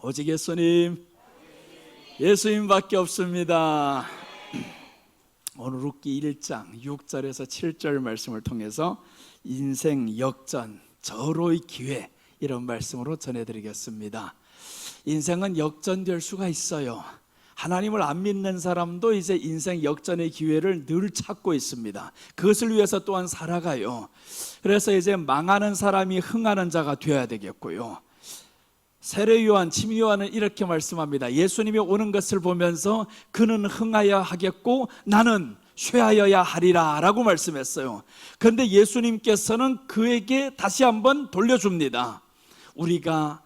오직 예수님밖에 없습니다. 오늘 룻기 1장 6절에서 7절 말씀을 통해서 인생 역전, 절호의 기회, 이런 말씀으로 전해드리겠습니다. 인생은 역전될 수가 있어요. 하나님을 안 믿는 사람도 이제 인생 역전의 기회를 늘 찾고 있습니다. 그것을 위해서 또한 살아가요. 그래서 이제 망하는 사람이 흥하는 자가 되어야 되겠고요. 세례 요한, 침례 요한은 이렇게 말씀합니다. 예수님이 오는 것을 보면서 그는 흥하여야 하겠고 나는 쇠하여야 하리라 라고 말씀했어요. 그런데 예수님께서는 그에게 다시 한번 돌려줍니다. 우리가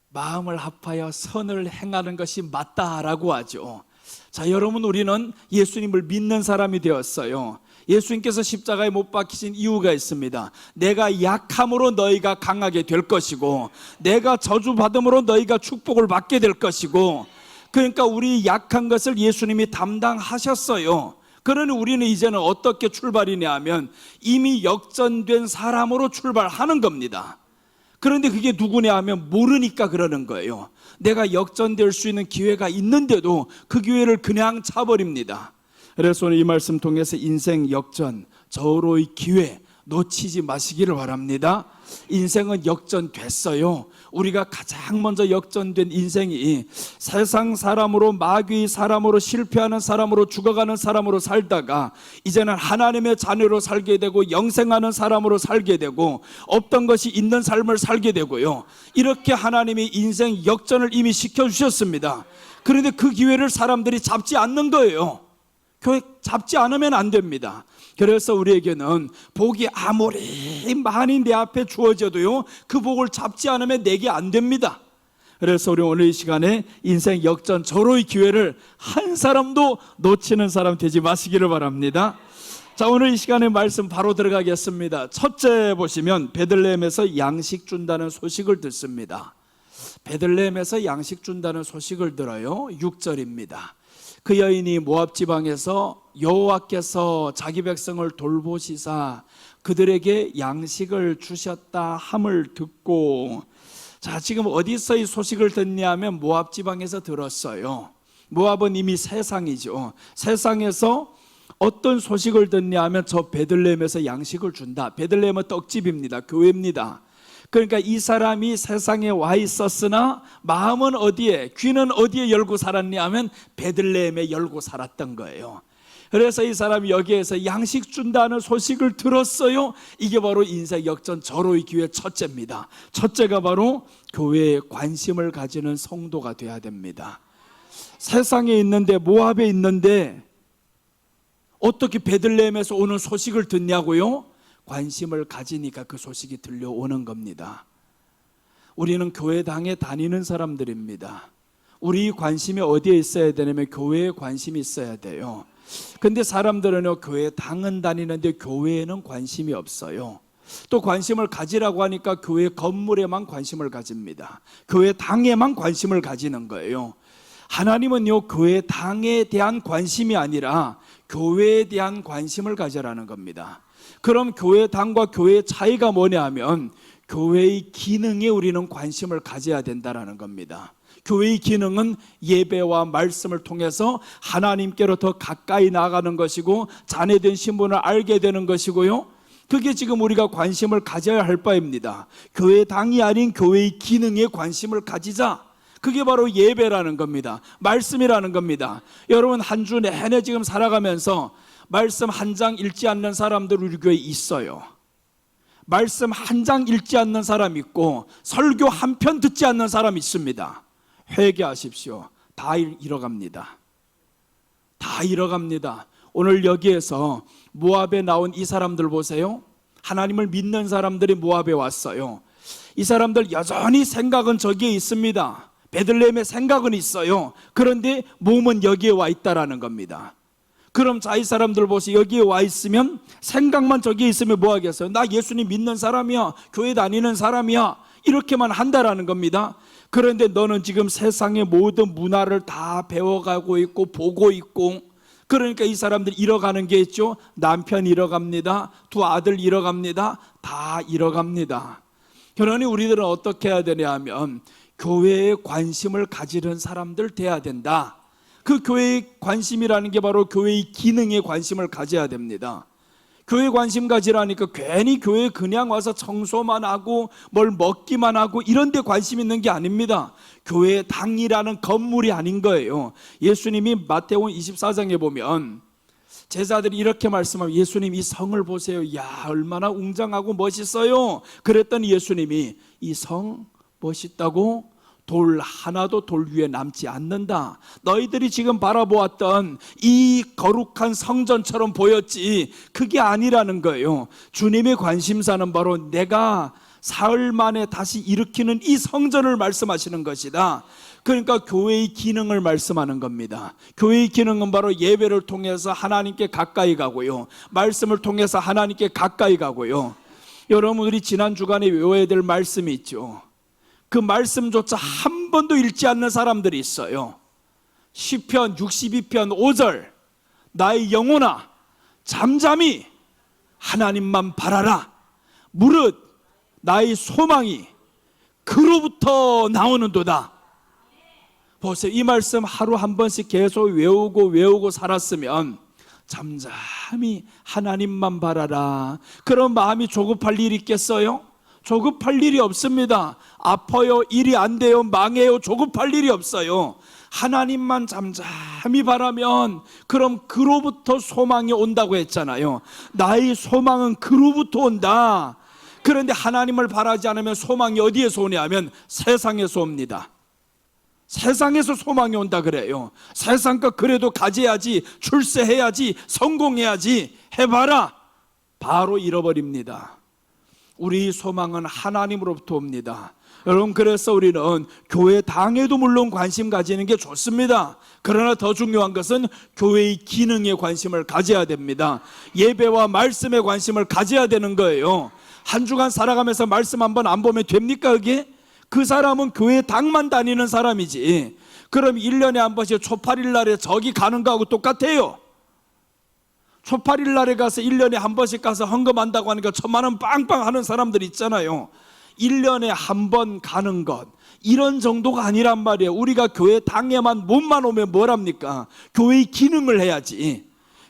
마음을 합하여 선을 행하는 것이 맞다라고 하죠. 자, 여러분, 우리는 예수님을 믿는 사람이 되었어요. 예수님께서 십자가에 못 박히신 이유가 있습니다. 내가 약함으로 너희가 강하게 될 것이고, 내가 저주받음으로 너희가 축복을 받게 될 것이고, 그러니까 우리 약한 것을 예수님이 담당하셨어요. 그러니 우리는 이제는 어떻게 출발이냐 하면 이미 역전된 사람으로 출발하는 겁니다. 그런데 그게 누구냐 하면 모르니까 그러는 거예요. 내가 역전될 수 있는 기회가 있는데도 그 기회를 그냥 차버립니다. 그래서 오늘 이 말씀 통해서 인생 역전, 절호의 기회 놓치지 마시기를 바랍니다. 인생은 역전됐어요. 우리가 가장 먼저 역전된 인생이 세상 사람으로, 마귀의 사람으로, 실패하는 사람으로, 죽어가는 사람으로 살다가 이제는 하나님의 자녀로 살게 되고 영생하는 사람으로 살게 되고 없던 것이 있는 삶을 살게 되고요. 이렇게 하나님이 인생 역전을 이미 시켜주셨습니다. 그런데 그 기회를 사람들이 잡지 않는 거예요. 교회 잡지 않으면 안 됩니다. 그래서 우리에게는 복이 아무리 많이 내 앞에 주어져도요, 그 복을 잡지 않으면 내게 안 됩니다. 그래서 우리 오늘 이 시간에 인생 역전, 절호의 기회를 한 사람도 놓치는 사람 되지 마시기를 바랍니다. 자, 오늘 이 시간에 말씀 바로 들어가겠습니다. 첫째 보시면 베들레헴에서 양식 준다는 소식을 듣습니다. 베들레헴에서 양식 준다는 소식을 들어요. 6절입니다. 그 여인이 모압 지방에서 여호와께서 자기 백성을 돌보시사 그들에게 양식을 주셨다 함을 듣고, 자, 지금 어디서 이 소식을 듣냐 하면 모압 지방에서 들었어요. 모압은 이미 세상이죠. 세상에서 어떤 소식을 듣냐 하면 저 베들레헴에서 양식을 준다. 베들레헴은 떡집입니다. 교회입니다. 그러니까 이 사람이 세상에 와 있었으나 마음은 어디에, 귀는 어디에 열고 살았냐 하면 베들레헴에 열고 살았던 거예요. 그래서 이 사람이 여기에서 양식 준다는 소식을 들었어요. 이게 바로 인생 역전, 절호의 기회 첫째입니다. 첫째가 바로 교회에 관심을 가지는 성도가 돼야 됩니다. 세상에 있는데, 모압에 있는데 어떻게 베들레헴에서 오는 소식을 듣냐고요? 관심을 가지니까 그 소식이 들려오는 겁니다. 우리는 교회당에 다니는 사람들입니다. 우리 관심이 어디에 있어야 되냐면 교회에 관심이 있어야 돼요. 근데 사람들은요, 교회당은 다니는데 교회에는 관심이 없어요. 또 관심을 가지라고 하니까 교회 건물에만 관심을 가집니다. 교회당에만 관심을 가지는 거예요. 하나님은요, 교회당에 대한 관심이 아니라 교회에 대한 관심을 가져라는 겁니다. 그럼 교회당과 교회의 차이가 뭐냐 하면 교회의 기능에 우리는 관심을 가져야 된다는 겁니다. 교회의 기능은 예배와 말씀을 통해서 하나님께로 더 가까이 나아가는 것이고 자녀된 신분을 알게 되는 것이고요. 그게 지금 우리가 관심을 가져야 할 바입니다. 교회당이 아닌 교회의 기능에 관심을 가지자. 그게 바로 예배라는 겁니다. 말씀이라는 겁니다. 여러분, 한 주 내내 지금 살아가면서 말씀 한 장 읽지 않는 사람들 우리 교회에 있어요. 말씀 한 장 읽지 않는 사람 있고 설교 한 편 듣지 않는 사람 있습니다. 회개하십시오. 다 잃어갑니다. 다 잃어갑니다. 오늘 여기에서 모압에 나온 이 사람들 보세요. 하나님을 믿는 사람들이 모압에 왔어요. 이 사람들 여전히 생각은 저기에 있습니다. 베들레헴의 생각은 있어요. 그런데 몸은 여기에 와 있다라는 겁니다. 그럼 자, 이 사람들 보세요. 여기에 와 있으면, 생각만 저기에 있으면 뭐 하겠어요? 나 예수님 믿는 사람이야, 교회 다니는 사람이야, 이렇게만 한다라는 겁니다. 그런데 너는 지금 세상의 모든 문화를 다 배워가고 있고 보고 있고, 그러니까 이 사람들 잃어가는 게 있죠. 남편 잃어갑니다. 두 아들 잃어갑니다. 다 잃어갑니다. 그러니 우리들은 어떻게 해야 되냐 하면 교회에 관심을 가지는 사람들 돼야 된다. 그 교회의 관심이라는 게 바로 교회의 기능에 관심을 가져야 됩니다. 교회 관심 가지라니까 괜히 교회에 그냥 와서 청소만 하고 뭘 먹기만 하고 이런 데 관심 있는 게 아닙니다. 교회의 당이라는 건물이 아닌 거예요. 예수님이 마태복음 24장에 보면 제자들이 이렇게 말씀하면 예수님 이 성을 보세요. 야 얼마나 웅장하고 멋있어요. 그랬더니 예수님이 이 성 멋있다고? 돌 하나도 돌 위에 남지 않는다. 너희들이 지금 바라보았던 이 거룩한 성전처럼 보였지 그게 아니라는 거예요. 주님의 관심사는 바로 내가 사흘 만에 다시 일으키는 이 성전을 말씀하시는 것이다. 그러니까 교회의 기능을 말씀하는 겁니다. 교회의 기능은 바로 예배를 통해서 하나님께 가까이 가고요, 말씀을 통해서 하나님께 가까이 가고요. 여러분들이 지난 주간에 외워야 될 말씀이 있죠. 그 말씀조차 한 번도 읽지 않는 사람들이 있어요. 시편 62편 5절 나의 영혼아 잠잠히 하나님만 바라라. 무릇 나의 소망이 그로부터 나오는도다. 보세요. 이 말씀 하루 한 번씩 계속 외우고 살았으면 잠잠히 하나님만 바라라. 그런 마음이 조급할 일이 있겠어요? 조급할 일이 없습니다. 아파요, 일이 안 돼요, 망해요, 조급할 일이 없어요. 하나님만 잠잠히 바라면 그럼 그로부터 소망이 온다고 했잖아요. 나의 소망은 그로부터 온다. 그런데 하나님을 바라지 않으면 소망이 어디에서 오냐면 세상에서 옵니다. 세상에서 소망이 온다 그래요. 세상 것 그래도 가져야지, 출세해야지, 성공해야지 해봐라, 바로 잃어버립니다. 우리 소망은 하나님으로부터 옵니다. 여러분, 그래서 우리는 교회 당에도 물론 관심 가지는 게 좋습니다. 그러나 더 중요한 것은 교회의 기능에 관심을 가져야 됩니다. 예배와 말씀에 관심을 가져야 되는 거예요. 한 주간 살아가면서 말씀 한번 안 보면 됩니까 그게? 그 사람은 교회 당만 다니는 사람이지. 그럼 1년에 한 번씩 초팔일 날에 저기 가는 거하고 똑같아요. 초팔일 날에 가서 1년에 한 번씩 가서 헌금한다고 하니까 1,000만 원 빵빵 하는 사람들 있잖아요. 1년에 한 번 가는 것, 이런 정도가 아니란 말이에요. 우리가 교회 당에만 몸만 오면 뭐랍니까? 교회의 기능을 해야지.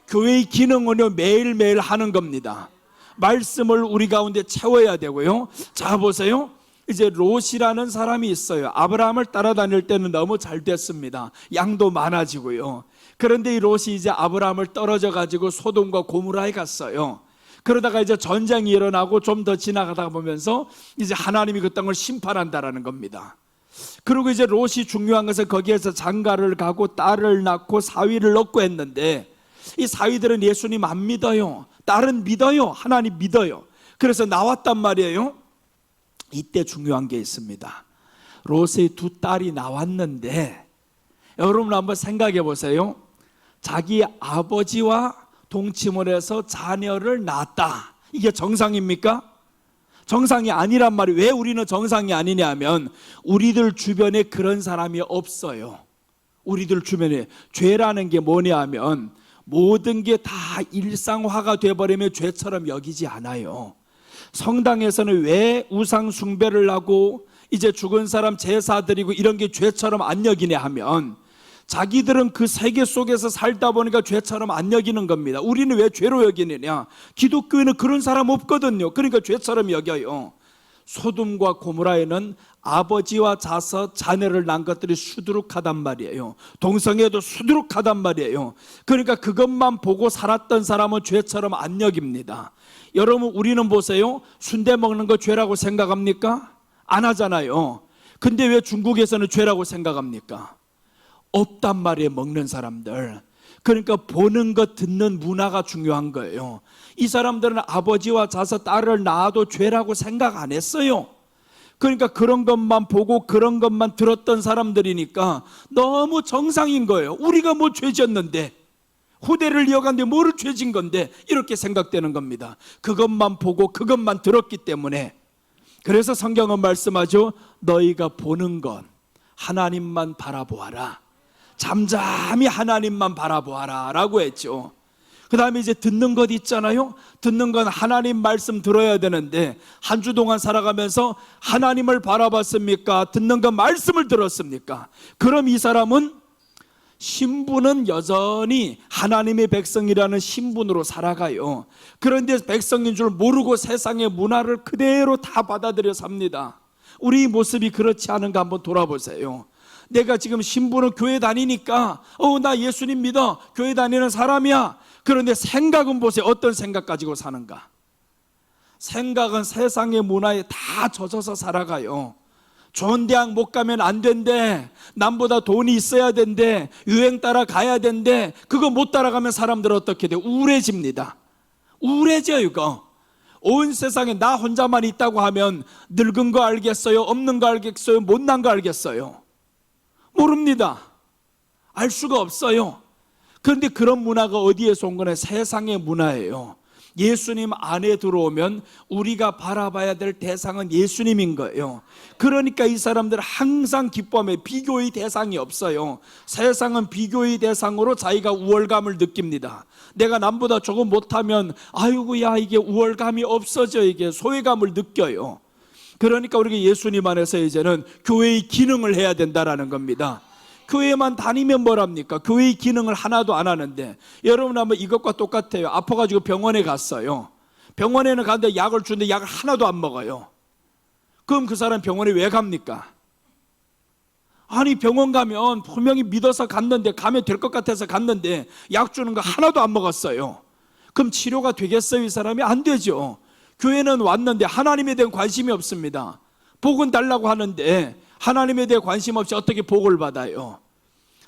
교회의 기능은요 매일매일 하는 겁니다. 말씀을 우리 가운데 채워야 되고요. 자 보세요. 이제 롯이라는 사람이 있어요. 아브라함을 따라다닐 때는 너무 잘 됐습니다. 양도 많아지고요. 그런데 이 롯이 이제 아브라함을 떨어져 가지고 소돔과 고모라에 갔어요. 그러다가 이제 전쟁이 일어나고 좀 더 지나가다 보면서 이제 하나님이 그 땅을 심판한다라는 겁니다. 그리고 이제 롯이 중요한 것은 거기에서 장가를 가고 딸을 낳고 사위를 얻고 했는데 이 사위들은 예수님 안 믿어요. 딸은 믿어요. 하나님 믿어요. 그래서 나왔단 말이에요. 이때 중요한 게 있습니다. 롯의 두 딸이 나왔는데 여러분 한번 생각해 보세요. 자기 아버지와 동침을 해서 자녀를 낳았다. 이게 정상입니까? 정상이 아니란 말이에요. 왜 우리는 정상이 아니냐 하면 우리들 주변에 그런 사람이 없어요. 우리들 주변에 죄라는 게 뭐냐 하면 모든 게 다 일상화가 돼버리면 죄처럼 여기지 않아요. 성당에서는 왜 우상 숭배를 하고 이제 죽은 사람 제사 드리고 이런 게 죄처럼 안 여기냐 하면 자기들은 그 세계 속에서 살다 보니까 죄처럼 안 여기는 겁니다. 우리는 왜 죄로 여기느냐? 기독교에는 그런 사람 없거든요. 그러니까 죄처럼 여겨요. 소돔과 고모라에는 아버지와 자서 자녀를 낳은 것들이 수두룩하단 말이에요. 동성애도 수두룩하단 말이에요. 그러니까 그것만 보고 살았던 사람은 죄처럼 안 여깁니다. 여러분, 우리는 보세요. 순대 먹는 거 죄라고 생각합니까? 안 하잖아요. 근데 왜 중국에서는 죄라고 생각합니까? 없단 말이에요. 먹는 사람들. 그러니까 보는 것, 듣는 문화가 중요한 거예요. 이 사람들은 아버지와 자서 딸을 낳아도 죄라고 생각 안 했어요. 그러니까 그런 것만 보고 그런 것만 들었던 사람들이니까 너무 정상인 거예요. 우리가 뭐 죄졌는데, 후대를 이어간데 뭐를 죄진 건데, 이렇게 생각되는 겁니다. 그것만 보고 그것만 들었기 때문에. 그래서 성경은 말씀하죠. 너희가 보는 것 하나님만 바라보아라. 잠잠히 하나님만 바라보아라 라고 했죠. 그 다음에 이제 듣는 것 있잖아요. 듣는 건 하나님 말씀 들어야 되는데 한 주 동안 살아가면서 하나님을 바라봤습니까? 듣는 건 말씀을 들었습니까? 그럼 이 사람은 신분은 여전히 하나님의 백성이라는 신분으로 살아가요. 그런데 백성인 줄 모르고 세상의 문화를 그대로 다 받아들여 삽니다. 우리 모습이 그렇지 않은가 한번 돌아보세요. 내가 지금 신분은 교회 다니니까 나 예수님 믿어, 교회 다니는 사람이야. 그런데 생각은 보세요. 어떤 생각 가지고 사는가? 생각은 세상의 문화에 다 젖어서 살아가요. 좋은 대학 못 가면 안 된대, 남보다 돈이 있어야 된대, 유행 따라 가야 된대. 그거 못 따라가면 사람들은 어떻게 돼요? 우울해집니다. 우울해져요. 이거 온 세상에 나 혼자만 있다고 하면 늙은 거 알겠어요? 없는 거 알겠어요? 못난 거 알겠어요? 모릅니다. 알 수가 없어요. 그런데 그런 문화가 어디에서 온 거냐? 세상의 문화예요. 예수님 안에 들어오면 우리가 바라봐야 될 대상은 예수님인 거예요. 그러니까 이 사람들은 항상 기쁨에 비교의 대상이 없어요. 세상은 비교의 대상으로 자기가 우월감을 느낍니다. 내가 남보다 조금 못하면 아이고야 이게 우월감이 없어져, 이게 소외감을 느껴요. 그러니까 우리가 예수님 안에서 이제는 교회의 기능을 해야 된다라는 겁니다. 교회만 다니면 뭐랍니까? 교회의 기능을 하나도 안 하는데, 여러분 한번 이것과 똑같아요. 아파가지고 병원에 갔어요. 병원에는 가는데 약을 주는데 약을 하나도 안 먹어요. 그럼 그 사람 병원에 왜 갑니까? 아니 병원 가면 분명히 믿어서 갔는데, 가면 될 것 같아서 갔는데 약 주는 거 하나도 안 먹었어요. 그럼 치료가 되겠어요? 이 사람이? 안 되죠. 교회는 왔는데 하나님에 대한 관심이 없습니다. 복은 달라고 하는데 하나님에 대해 관심 없이 어떻게 복을 받아요?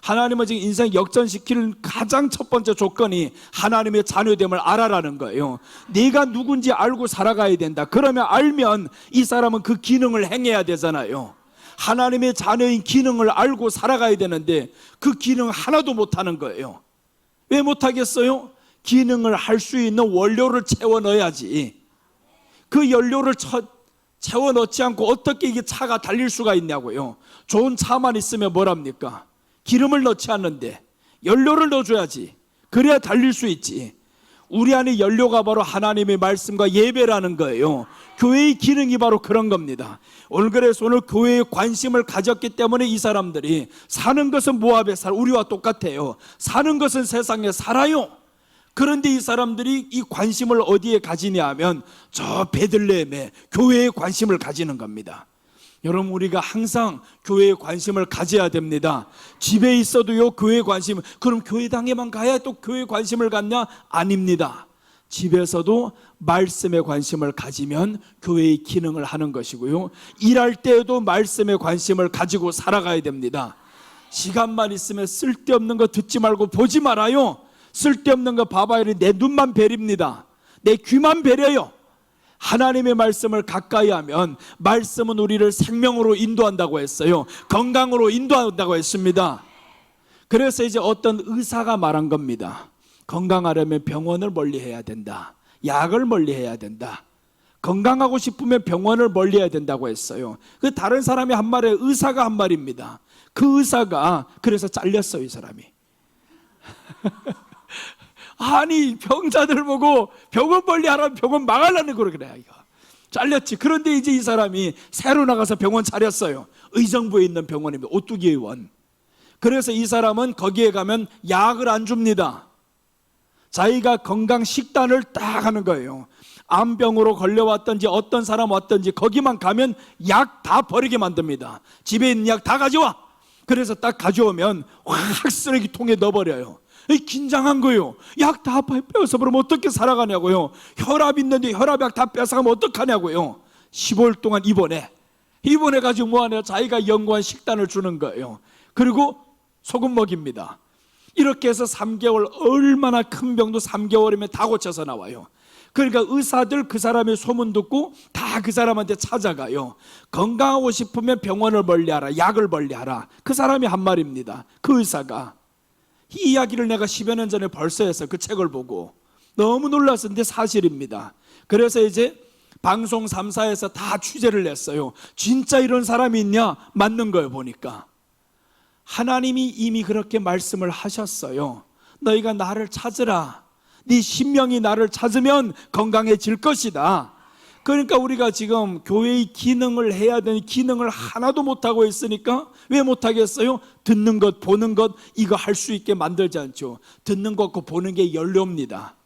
하나님은 지금 인생 역전시킬 가장 첫 번째 조건이 하나님의 자녀됨을 알아라는 거예요. 네가 누군지 알고 살아가야 된다. 그러면 알면 이 사람은 그 기능을 행해야 되잖아요. 하나님의 자녀인 기능을 알고 살아가야 되는데 그 기능 하나도 못하는 거예요. 왜 못하겠어요? 기능을 할 수 있는 원료를 채워 넣어야지. 그 연료를 채워 넣지 않고 어떻게 이게 차가 달릴 수가 있냐고요. 좋은 차만 있으면 뭐랍니까? 기름을 넣지 않는데 연료를 넣어줘야지. 그래야 달릴 수 있지. 우리 안에 연료가 바로 하나님의 말씀과 예배라는 거예요. 교회의 기능이 바로 그런 겁니다. 오늘 그래서 오늘 교회에 관심을 가졌기 때문에 이 사람들이 사는 것은 모압에 살아, 우리와 똑같아요. 사는 것은 세상에 살아요. 그런데 이 사람들이 이 관심을 어디에 가지냐 하면 저 베들레헴에 교회에 관심을 가지는 겁니다. 여러분 우리가 항상 교회에 관심을 가져야 됩니다. 집에 있어도요 교회에 관심, 그럼 교회당에만 가야 또 교회에 관심을 갖냐? 아닙니다. 집에서도 말씀에 관심을 가지면 교회의 기능을 하는 것이고요, 일할 때에도 말씀에 관심을 가지고 살아가야 됩니다. 시간만 있으면 쓸데없는 거 듣지 말고 보지 말아요. 쓸데없는 거 봐봐요. 내 눈만 베립니다. 내 귀만 베려요. 하나님의 말씀을 가까이 하면 말씀은 우리를 생명으로 인도한다고 했어요. 건강으로 인도한다고 했습니다. 그래서 이제 어떤 의사가 말한 겁니다. 건강하려면 병원을 멀리해야 된다. 약을 멀리해야 된다. 건강하고 싶으면 병원을 멀리해야 된다고 했어요. 그 다른 사람이 한 말에 의사가 한 말입니다. 그 의사가 그래서 잘렸어요. 이 사람이. 아니 병자들 보고 병원 멀리하라면 병원 망하려는 거로 그래요. 이거 잘렸지. 그런데 이제 이 사람이 새로 나가서 병원 차렸어요. 의정부에 있는 병원입니다. 오뚜기 의원. 그래서 이 사람은 거기에 가면 약을 안 줍니다. 자기가 건강 식단을 딱 하는 거예요. 암병으로 걸려왔든지 어떤 사람 왔든지 거기만 가면 약 다 버리게 만듭니다. 집에 있는 약 다 가져와. 그래서 딱 가져오면 확 쓰레기통에 넣어버려요. 긴장한 거예요. 약 다 빼앗아 버리면 어떻게 살아가냐고요. 혈압 있는데 혈압약 다 뺏어가면 어떡하냐고요. 15일 동안 입원해 가지고 뭐하냐, 자기가 연구한 식단을 주는 거예요. 그리고 소금 먹입니다. 이렇게 해서 3개월, 얼마나 큰 병도 3개월이면 다 고쳐서 나와요. 그러니까 의사들 그 사람의 소문 듣고 다 그 사람한테 찾아가요. 건강하고 싶으면 병원을 멀리하라, 약을 멀리하라. 그 사람이 한 말입니다. 그 의사가. 이 이야기를 내가 10여 년 전에 벌써 했어요. 그 책을 보고 너무 놀랐었는데 사실입니다. 그래서 이제 방송 3사에서 다 취재를 했어요. 진짜 이런 사람이 있냐? 맞는 거예요. 보니까 하나님이 이미 그렇게 말씀을 하셨어요. 너희가 나를 찾으라. 네 심령이 나를 찾으면 건강해질 것이다. 그러니까 우리가 지금 교회의 기능을 해야 되는 기능을 하나도 못하고 있으니까 왜 못하겠어요? 듣는 것, 보는 것, 이거 할 수 있게 만들지 않죠. 듣는 것과 보는 게 연료입니다.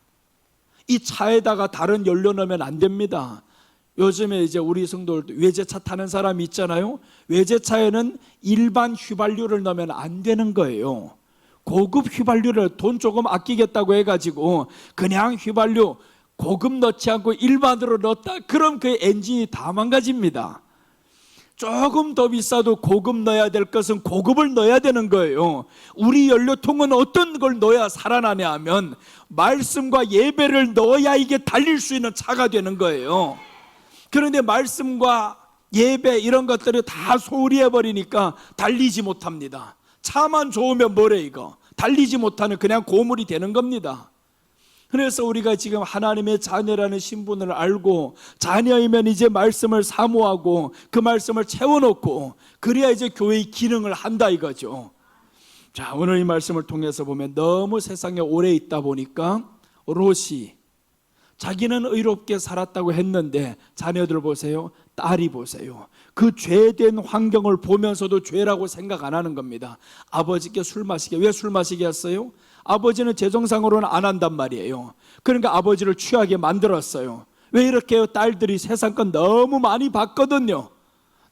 이 차에다가 다른 연료 넣으면 안 됩니다. 요즘에 이제 우리 성도들 외제차 타는 사람이 있잖아요. 외제차에는 일반 휘발유를 넣으면 안 되는 거예요. 고급 휘발유를 돈 조금 아끼겠다고 해가지고 그냥 휘발유 고급 넣지 않고 일반으로 넣었다, 그럼 그 엔진이 다 망가집니다. 조금 더 비싸도 고급 넣어야 될 것은 고급을 넣어야 되는 거예요. 우리 연료통은 어떤 걸 넣어야 살아나냐 하면 말씀과 예배를 넣어야 이게 달릴 수 있는 차가 되는 거예요. 그런데 말씀과 예배 이런 것들을 다 소홀히 해버리니까 달리지 못합니다. 차만 좋으면 뭐래 이거, 달리지 못하는 그냥 고물이 되는 겁니다. 그래서 우리가 지금 하나님의 자녀라는 신분을 알고 자녀이면 이제 말씀을 사모하고 그 말씀을 채워놓고 그래야 이제 교회의 기능을 한다 이거죠. 자, 오늘 이 말씀을 통해서 보면 너무 세상에 오래 있다 보니까 롯이 자기는 의롭게 살았다고 했는데 자녀들 보세요, 딸이 보세요, 그 죄된 환경을 보면서도 죄라고 생각 안 하는 겁니다. 아버지께 술 마시게, 왜 술 마시게 했어요? 아버지는 재정상으로는 안 한단 말이에요. 그러니까 아버지를 취하게 만들었어요. 왜 이렇게 해요? 딸들이 세상 건 너무 많이 봤거든요.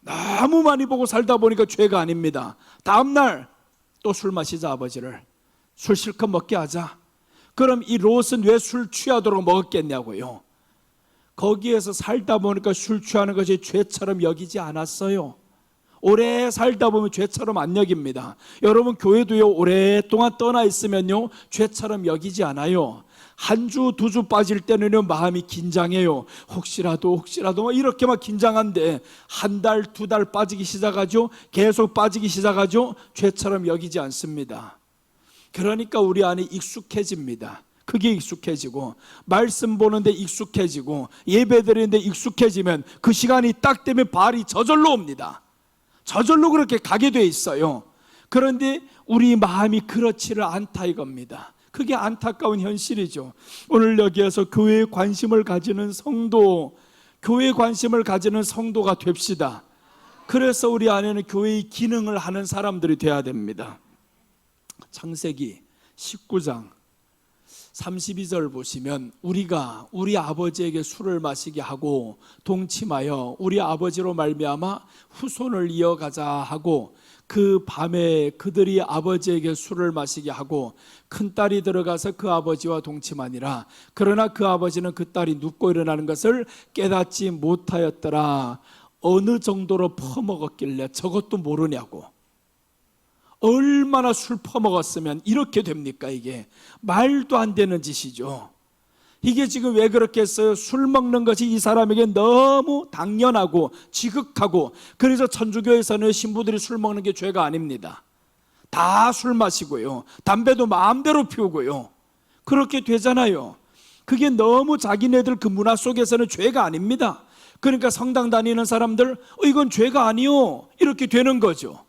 너무 많이 보고 살다 보니까 죄가 아닙니다. 다음날 또 술 마시자, 아버지를 술 실컷 먹게 하자. 그럼 이 롯은 왜 술 취하도록 먹었겠냐고요. 거기에서 살다 보니까 술 취하는 것이 죄처럼 여기지 않았어요. 오래 살다 보면 죄처럼 안 여깁니다. 여러분 교회도요, 오랫동안 떠나 있으면요 죄처럼 여기지 않아요. 한 주, 두 주 빠질 때는요 마음이 긴장해요. 혹시라도 이렇게 막 긴장한데 한 달, 두 달 빠지기 시작하죠. 계속 빠지기 시작하죠. 죄처럼 여기지 않습니다. 그러니까 우리 안에 익숙해집니다. 그게 익숙해지고 말씀 보는데 익숙해지고 예배 드리는데 익숙해지면 그 시간이 딱 되면 발이 저절로 옵니다. 저절로 그렇게 가게 돼 있어요. 그런데 우리 마음이 그렇지를 않다 이겁니다. 그게 안타까운 현실이죠. 오늘 여기에서 교회에 관심을 가지는 성도, 교회에 관심을 가지는 성도가 됩시다. 그래서 우리 안에는 교회의 기능을 하는 사람들이 돼야 됩니다. 창세기 19장 32절 보시면 우리가 우리 아버지에게 술을 마시게 하고 동침하여 우리 아버지로 말미암아 후손을 이어가자 하고 그 밤에 그들이 아버지에게 술을 마시게 하고 큰딸이 들어가서 그 아버지와 동침하니라. 그러나 그 아버지는 그 딸이 눕고 일어나는 것을 깨닫지 못하였더라. 어느 정도로 퍼먹었길래 저것도 모르냐고. 얼마나 술 퍼먹었으면 이렇게 됩니까? 이게 말도 안 되는 짓이죠. 이게 지금 왜 그렇게 했어요? 술 먹는 것이 이 사람에게 너무 당연하고 지극하고, 그래서 천주교에서는 신부들이 술 먹는 게 죄가 아닙니다. 다 술 마시고요, 담배도 마음대로 피우고요, 그렇게 되잖아요. 그게 너무 자기네들 그 문화 속에서는 죄가 아닙니다. 그러니까 성당 다니는 사람들 이건 죄가 아니요 이렇게 되는 거죠.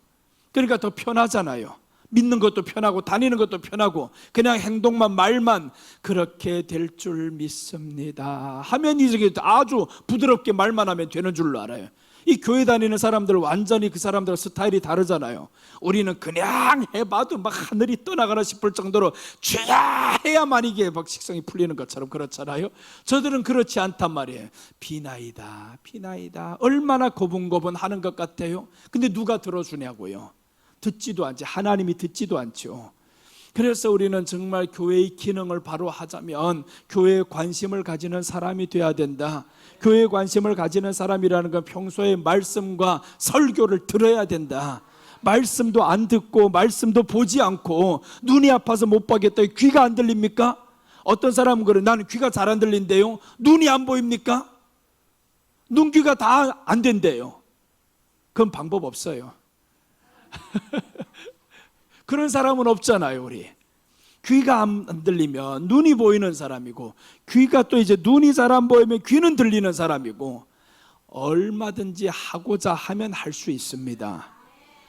그러니까 더 편하잖아요. 믿는 것도 편하고 다니는 것도 편하고 그냥 행동만 말만 그렇게 될 줄 믿습니다 하면 이제 아주 부드럽게 말만 하면 되는 줄로 알아요. 이 교회 다니는 사람들 완전히 그 사람들 스타일이 다르잖아요. 우리는 그냥 해봐도 막 하늘이 떠나가나 싶을 정도로 죄야 해야만 이게 막 식성이 풀리는 것처럼 그렇잖아요. 저들은 그렇지 않단 말이에요. 비나이다 얼마나 고분고분하는 것 같아요. 근데 누가 들어주냐고요. 듣지도 않지. 하나님이 듣지도 않죠. 그래서 우리는 정말 교회의 기능을 바로 하자면 교회에 관심을 가지는 사람이 돼야 된다. 교회에 관심을 가지는 사람이라는 건 평소에 말씀과 설교를 들어야 된다. 말씀도 안 듣고 말씀도 보지 않고 눈이 아파서 못 보겠다, 귀가 안 들립니까? 어떤 사람은 그래, 나는 귀가 잘 안 들린대요. 눈이 안 보입니까? 눈, 귀가 다 안 된대요. 그건 방법 없어요. 그런 사람은 없잖아요. 우리 귀가 안 들리면 눈이 보이는 사람이고, 귀가 또 이제 눈이 잘 안 보이면 귀는 들리는 사람이고, 얼마든지 하고자 하면 할 수 있습니다.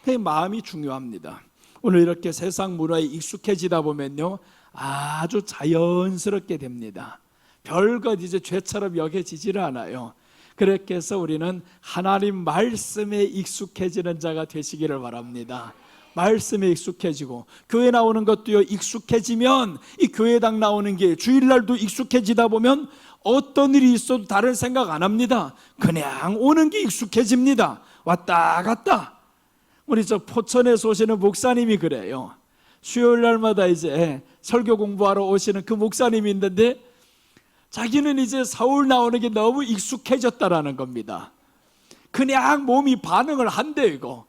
그 마음이 중요합니다. 오늘 이렇게 세상 문화에 익숙해지다 보면요 아주 자연스럽게 됩니다. 별것 이제 죄처럼 여겨지지를 않아요. 그렇게 해서 우리는 하나님 말씀에 익숙해지는 자가 되시기를 바랍니다. 말씀에 익숙해지고, 교회 나오는 것도요, 익숙해지면 이 교회당 나오는 게 주일날도 익숙해지다 보면 어떤 일이 있어도 다른 생각 안 합니다. 그냥 오는 게 익숙해집니다. 왔다 갔다. 우리 저 포천에서 오시는 목사님이 그래요. 수요일 날마다 이제 설교 공부하러 오시는 그 목사님이 있는데, 자기는 이제 서울 나오는 게 너무 익숙해졌다라는 겁니다. 그냥 몸이 반응을 한대. 이거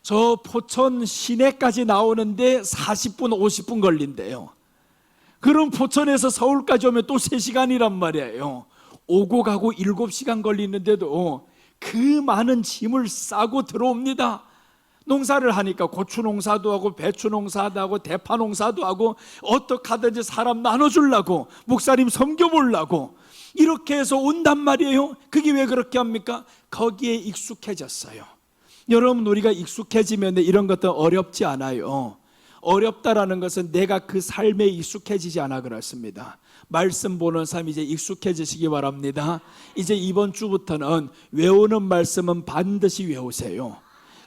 저 포천 시내까지 나오는데 40분 50분 걸린대요. 그럼 포천에서 서울까지 오면 또 3시간이란 말이에요. 오고 가고 7시간 걸리는데도 그 많은 짐을 싸고 들어옵니다. 농사를 하니까 고추 농사도 하고 배추 농사도 하고 대파 농사도 하고 어떻게 하든지 사람 나눠주려고, 목사님 섬겨보려고 이렇게 해서 온단 말이에요. 그게 왜 그렇게 합니까? 거기에 익숙해졌어요. 여러분, 우리가 익숙해지면 이런 것도 어렵지 않아요. 어렵다라는 것은 내가 그 삶에 익숙해지지 않아 그렇습니다. 말씀 보는 삶 이제 익숙해지시기 바랍니다. 이제 이번 주부터는 외우는 말씀은 반드시 외우세요.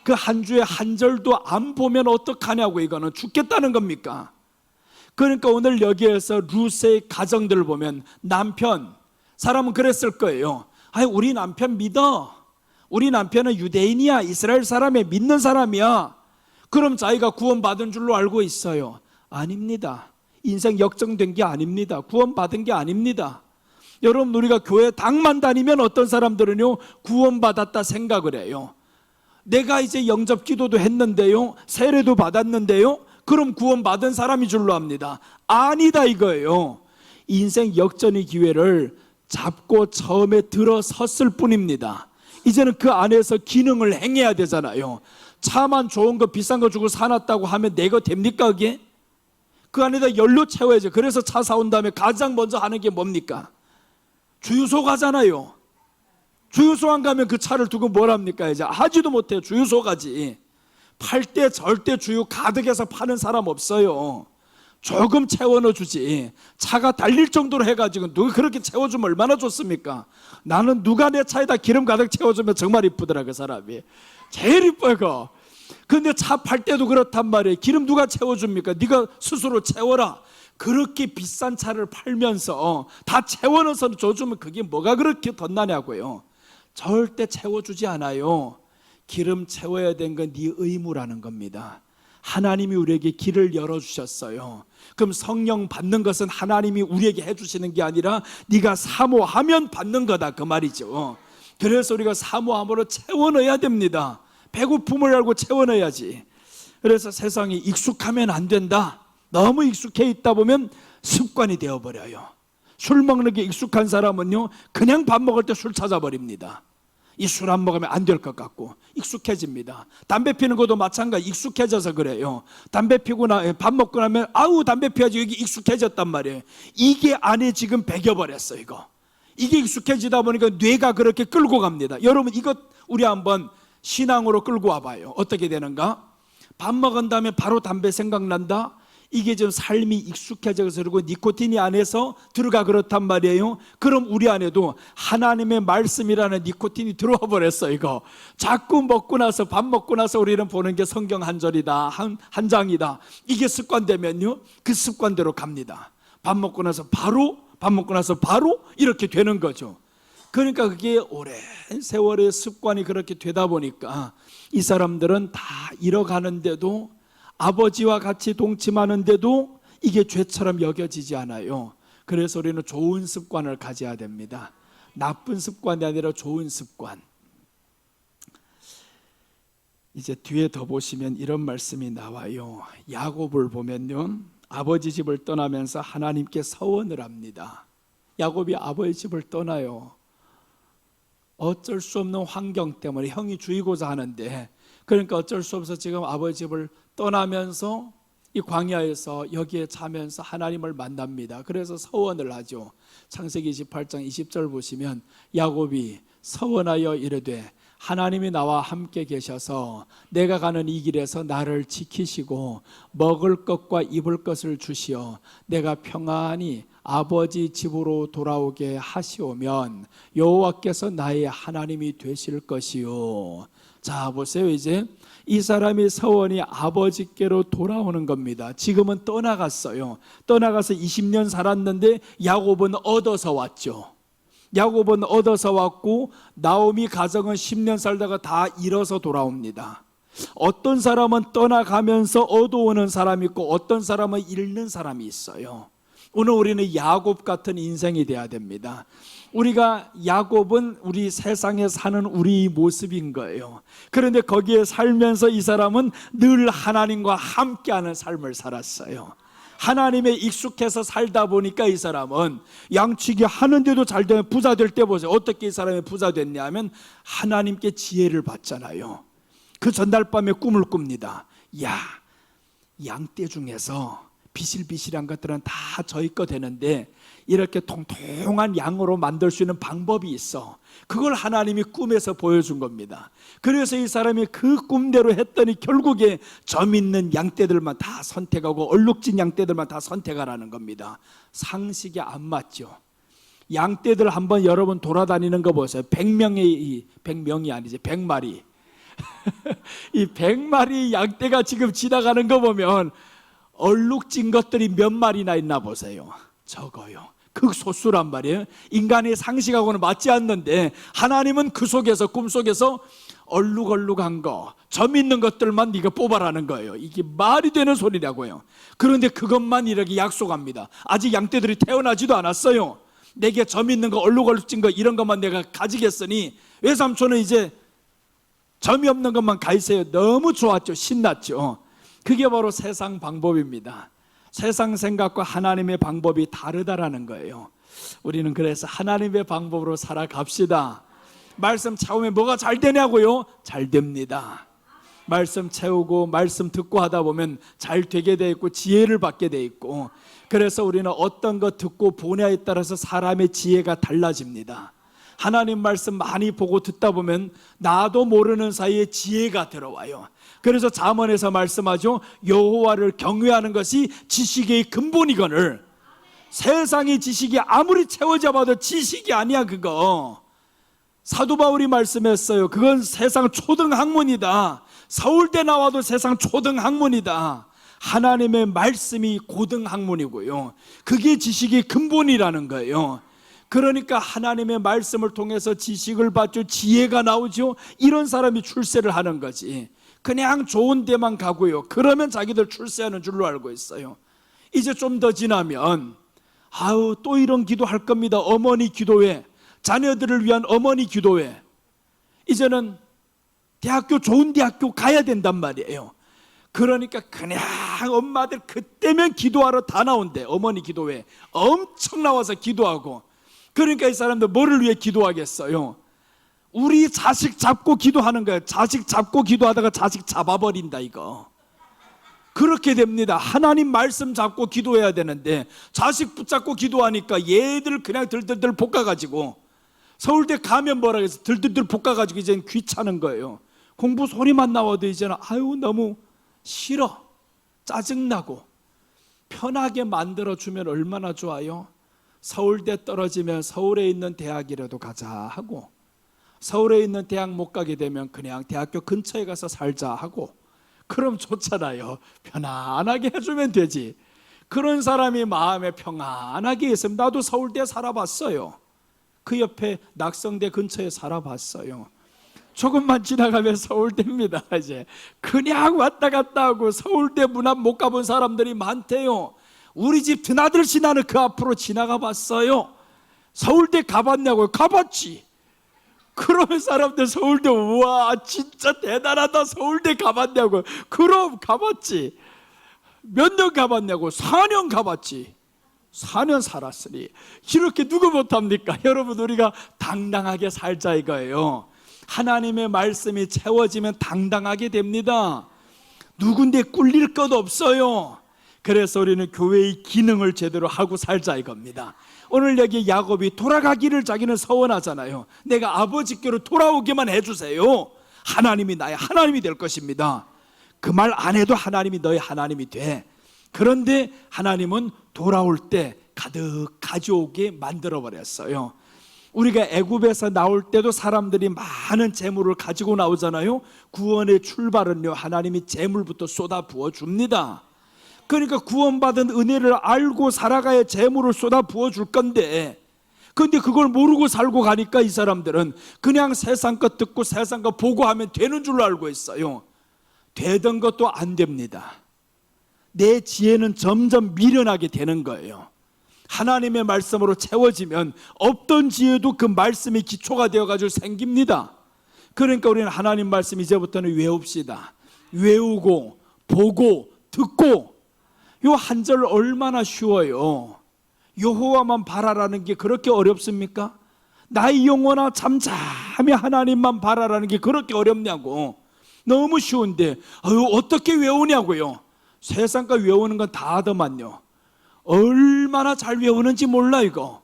그 한 주에 한 절도 안 보면 어떡하냐고, 이거는 죽겠다는 겁니까? 그러니까 오늘 여기에서 룻의 가정들을 보면, 남편, 사람은 그랬을 거예요. 아니, 우리 남편 믿어. 우리 남편은 유대인이야. 이스라엘 사람에 믿는 사람이야. 그럼 자기가 구원받은 줄로 알고 있어요. 아닙니다. 인생 역정된 게 아닙니다. 구원받은 게 아닙니다. 여러분, 우리가 교회 당만 다니면 어떤 사람들은요, 구원받았다 생각을 해요. 내가 이제 영접 기도도 했는데요, 세례도 받았는데요, 그럼 구원받은 사람이 줄로 압니다. 아니다 이거예요. 인생 역전의 기회를 잡고 처음에 들어섰을 뿐입니다. 이제는 그 안에서 기능을 행해야 되잖아요. 차만 좋은 거 비싼 거 주고 사놨다고 하면 내가 됩니까 그게? 그 안에다 연료 채워야죠. 그래서 차 사온 다음에 가장 먼저 하는 게 뭡니까? 주유소 가잖아요. 주유소 안 가면 그 차를 두고 뭘 합니까? 이제 하지도 못해요. 주유소 가지. 팔 때 절대 주유 가득해서 파는 사람 없어요. 조금 채워 넣어주지. 차가 달릴 정도로 해가지고 누가 그렇게 채워주면 얼마나 좋습니까? 나는 누가 내 차에다 기름 가득 채워주면 정말 이쁘더라 그 사람이. 제일 이뻐요 그거. 근데 차 팔 때도 그렇단 말이에요. 기름 누가 채워줍니까? 네가 스스로 채워라. 그렇게 비싼 차를 팔면서 다 채워 넣어서 줘주면 그게 뭐가 그렇게 덧나냐고요. 절대 채워주지 않아요. 기름 채워야 되는 건 네 의무라는 겁니다. 하나님이 우리에게 길을 열어주셨어요. 그럼 성령 받는 것은 하나님이 우리에게 해주시는 게 아니라 네가 사모하면 받는 거다 그 말이죠. 그래서 우리가 사모함으로 채워 넣어야 됩니다. 배고픔을 알고 채워 넣어야지. 그래서 세상에 익숙하면 안 된다. 너무 익숙해 있다 보면 습관이 되어버려요. 술 먹는 게 익숙한 사람은요, 그냥 밥 먹을 때 술 찾아버립니다. 이 술 안 먹으면 안 될 것 같고 익숙해집니다. 담배 피는 것도 마찬가지. 익숙해져서 그래요. 담배 피고 밥 먹고 나면 아우 담배 피워야지. 여기 익숙해졌단 말이에요. 이게 안에 지금 배겨버렸어 이거. 이게 익숙해지다 보니까 뇌가 그렇게 끌고 갑니다. 여러분 이것 우리 한번 신앙으로 끌고 와봐요. 어떻게 되는가? 밥 먹은 다음에 바로 담배 생각난다? 이게 좀 삶이 익숙해져서 그리고 니코틴이 안에서 들어가 그렇단 말이에요. 그럼 우리 안에도 하나님의 말씀이라는 니코틴이 들어와 버렸어 이거. 자꾸 먹고 나서 밥 먹고 나서 우리는 보는 게 성경 한 절이다, 한 장이다. 이게 습관되면요 그 습관대로 갑니다. 밥 먹고 나서 바로 이렇게 되는 거죠. 그러니까 그게 오랜 세월의 습관이 그렇게 되다 보니까 이 사람들은 다 잃어가는데도, 아버지와 같이 동침하는데도 이게 죄처럼 여겨지지 않아요. 그래서 우리는 좋은 습관을 가져야 됩니다. 나쁜 습관이 아니라 좋은 습관. 이제 뒤에 더 보시면 이런 말씀이 나와요. 야곱을 보면요, 아버지 집을 떠나면서 하나님께 서원을 합니다. 야곱이 아버지 집을 떠나요. 어쩔 수 없는 환경 때문에 형이 죽이고자 하는데, 그러니까 어쩔 수 없어 지금 아버지 집을 떠나면서 이 광야에서 여기에 자면서 하나님을 만납니다. 그래서 서원을 하죠. 창세기 28장 20절 보시면 야곱이 서원하여 이르되 하나님이 나와 함께 계셔서 내가 가는 이 길에서 나를 지키시고 먹을 것과 입을 것을 주시어 내가 평안히 아버지 집으로 돌아오게 하시오면 여호와께서 나의 하나님이 되실 것이요. 자, 보세요. 이제 이 사람이 서원이 아버지께로 돌아오는 겁니다. 지금은 떠나갔어요. 떠나가서 20년 살았는데 야곱은 얻어서 왔죠. 야곱은 얻어서 왔고 나오미 가정은 10년 살다가 다 잃어서 돌아옵니다. 어떤 사람은 떠나가면서 얻어오는 사람이 있고 어떤 사람은 잃는 사람이 있어요. 오늘 우리는 야곱 같은 인생이 돼야 됩니다. 우리가 야곱은 우리 세상에 사는 우리 모습인 거예요. 그런데 거기에 살면서 이 사람은 늘 하나님과 함께하는 삶을 살았어요. 하나님에 익숙해서 살다 보니까 이 사람은 양치기 하는데도 잘 되면 부자 될 때 보세요. 어떻게 이 사람이 부자 됐냐 하면 하나님께 지혜를 받잖아요. 그 전날 밤에 꿈을 꿉니다. 야, 양떼 중에서 비실비실한 것들은 다 저희 거 되는데 이렇게 통통한 양으로 만들 수 있는 방법이 있어. 그걸 하나님이 꿈에서 보여준 겁니다. 그래서 이 사람이 그 꿈대로 했더니 결국에 점 있는 양떼들만 다 선택하고 얼룩진 양떼들만 다 선택하라는 겁니다. 상식에 안 맞죠. 양떼들 한번 여러분 돌아다니는 거 보세요. 100명이 아니지 100마리 이 100마리 양떼가 지금 지나가는 거 보면 얼룩진 것들이 몇 마리나 있나 보세요. 적어요. 극소수란 말이에요. 인간의 상식하고는 맞지 않는데 하나님은 그 속에서 꿈속에서 얼룩얼룩한 거, 점 있는 것들만 네가 뽑아라는 거예요. 이게 말이 되는 소리라고요. 그런데 그것만 이렇게 약속합니다. 아직 양떼들이 태어나지도 않았어요. 내게 점 있는 거, 얼룩얼룩진 거 이런 것만 내가 가지겠으니 외삼촌은 이제 점이 없는 것만 가있어요. 너무 좋았죠. 신났죠. 그게 바로 세상 방법입니다. 세상 생각과 하나님의 방법이 다르다라는 거예요. 우리는 그래서 하나님의 방법으로 살아갑시다. 말씀 채우면 뭐가 잘 되냐고요? 잘 됩니다. 말씀 채우고 말씀 듣고 하다 보면 잘 되게 돼 있고 지혜를 받게 돼 있고, 그래서 우리는 어떤 거 듣고 보냐에 따라서 사람의 지혜가 달라집니다. 하나님 말씀 많이 보고 듣다 보면 나도 모르는 사이에 지혜가 들어와요. 그래서 잠언에서 말씀하죠. 여호와를 경외하는 것이 지식의 근본이거늘. 세상의 지식이 아무리 채워져 봐도 지식이 아니야. 그거 사도 바울이 말씀했어요. 그건 세상 초등학문이다. 서울대 나와도 세상 초등학문이다. 하나님의 말씀이 고등학문이고요. 그게 지식의 근본이라는 거예요. 그러니까 하나님의 말씀을 통해서 지식을 받죠. 지혜가 나오죠. 이런 사람이 출세를 하는 거지. 그냥 좋은 데만 가고요. 그러면 자기들 출세하는 줄로 알고 있어요. 이제 좀 더 지나면 아우 또 이런 기도할 겁니다. 어머니 기도회, 자녀들을 위한 어머니 기도회. 이제는 대학교, 좋은 대학교 가야 된단 말이에요. 그러니까 그냥 엄마들 그때면 기도하러 다 나온대. 어머니 기도회 엄청 나와서 기도하고. 그러니까 이 사람들 뭐를 위해 기도하겠어요? 우리 자식 잡고 기도하는 거예요. 자식 잡고 기도하다가 자식 잡아버린다 이거. 그렇게 됩니다. 하나님 말씀 잡고 기도해야 되는데 자식 붙잡고 기도하니까 얘들 그냥 들들들 볶아가지고 서울대 가면 뭐라 해서 들들들 볶아가지고 이제는 귀찮은 거예요. 공부 소리만 나와도 이제는 아유 너무 싫어, 짜증나고. 편하게 만들어주면 얼마나 좋아요. 서울대 떨어지면 서울에 있는 대학이라도 가자 하고, 서울에 있는 대학 못 가게 되면 그냥 대학교 근처에 가서 살자 하고, 그럼 좋잖아요. 편안하게 해주면 되지. 그런 사람이 마음에 평안하게 있으면, 나도 서울대 살아봤어요. 그 옆에 낙성대 근처에 살아봤어요. 조금만 지나가면 서울대입니다. 이제 그냥 왔다 갔다 하고 서울대 문 앞 못 가본 사람들이 많대요. 우리 집 드나들시 나는 그 앞으로 지나가 봤어요. 서울대 가봤냐고요? 가봤지. 그러면 사람들 서울대 우와 진짜 대단하다 서울대 가봤냐고. 그럼 가봤지. 몇 년 가봤냐고. 4년 가봤지. 4년 살았으니 이렇게 누구 못합니까? 여러분 우리가 당당하게 살자 이거예요. 하나님의 말씀이 채워지면 당당하게 됩니다. 누군데 꿀릴 것 없어요. 그래서 우리는 교회의 기능을 제대로 하고 살자 이겁니다. 오늘 여기 야곱이 돌아가기를 자기는 서원하잖아요. 내가 아버지께로 돌아오게만 해주세요. 하나님이 나의 하나님이 될 것입니다. 그 말 안 해도 하나님이 너의 하나님이 돼. 그런데 하나님은 돌아올 때 가득 가져오게 만들어 버렸어요. 우리가 애굽에서 나올 때도 사람들이 많은 재물을 가지고 나오잖아요. 구원의 출발은요, 하나님이 재물부터 쏟아 부어 줍니다. 그러니까 구원받은 은혜를 알고 살아가야 재물을 쏟아 부어 줄 건데, 근데 그걸 모르고 살고 가니까 이 사람들은 그냥 세상 것 듣고 세상 것 보고 하면 되는 줄로 알고 있어요. 되던 것도 안 됩니다. 내 지혜는 점점 미련하게 되는 거예요. 하나님의 말씀으로 채워지면 없던 지혜도 그 말씀이 기초가 되어가지고 생깁니다. 그러니까 우리는 하나님 말씀 이제부터는 외웁시다. 외우고 보고 듣고. 요 한 절 얼마나 쉬워요. 여호와만 바라라는 게 그렇게 어렵습니까? 나의 영혼아 잠잠히 하나님만 바라라는 게 그렇게 어렵냐고. 너무 쉬운데 어떻게 외우냐고요. 세상 거 외우는 건 다 하더만요. 얼마나 잘 외우는지 몰라 이거.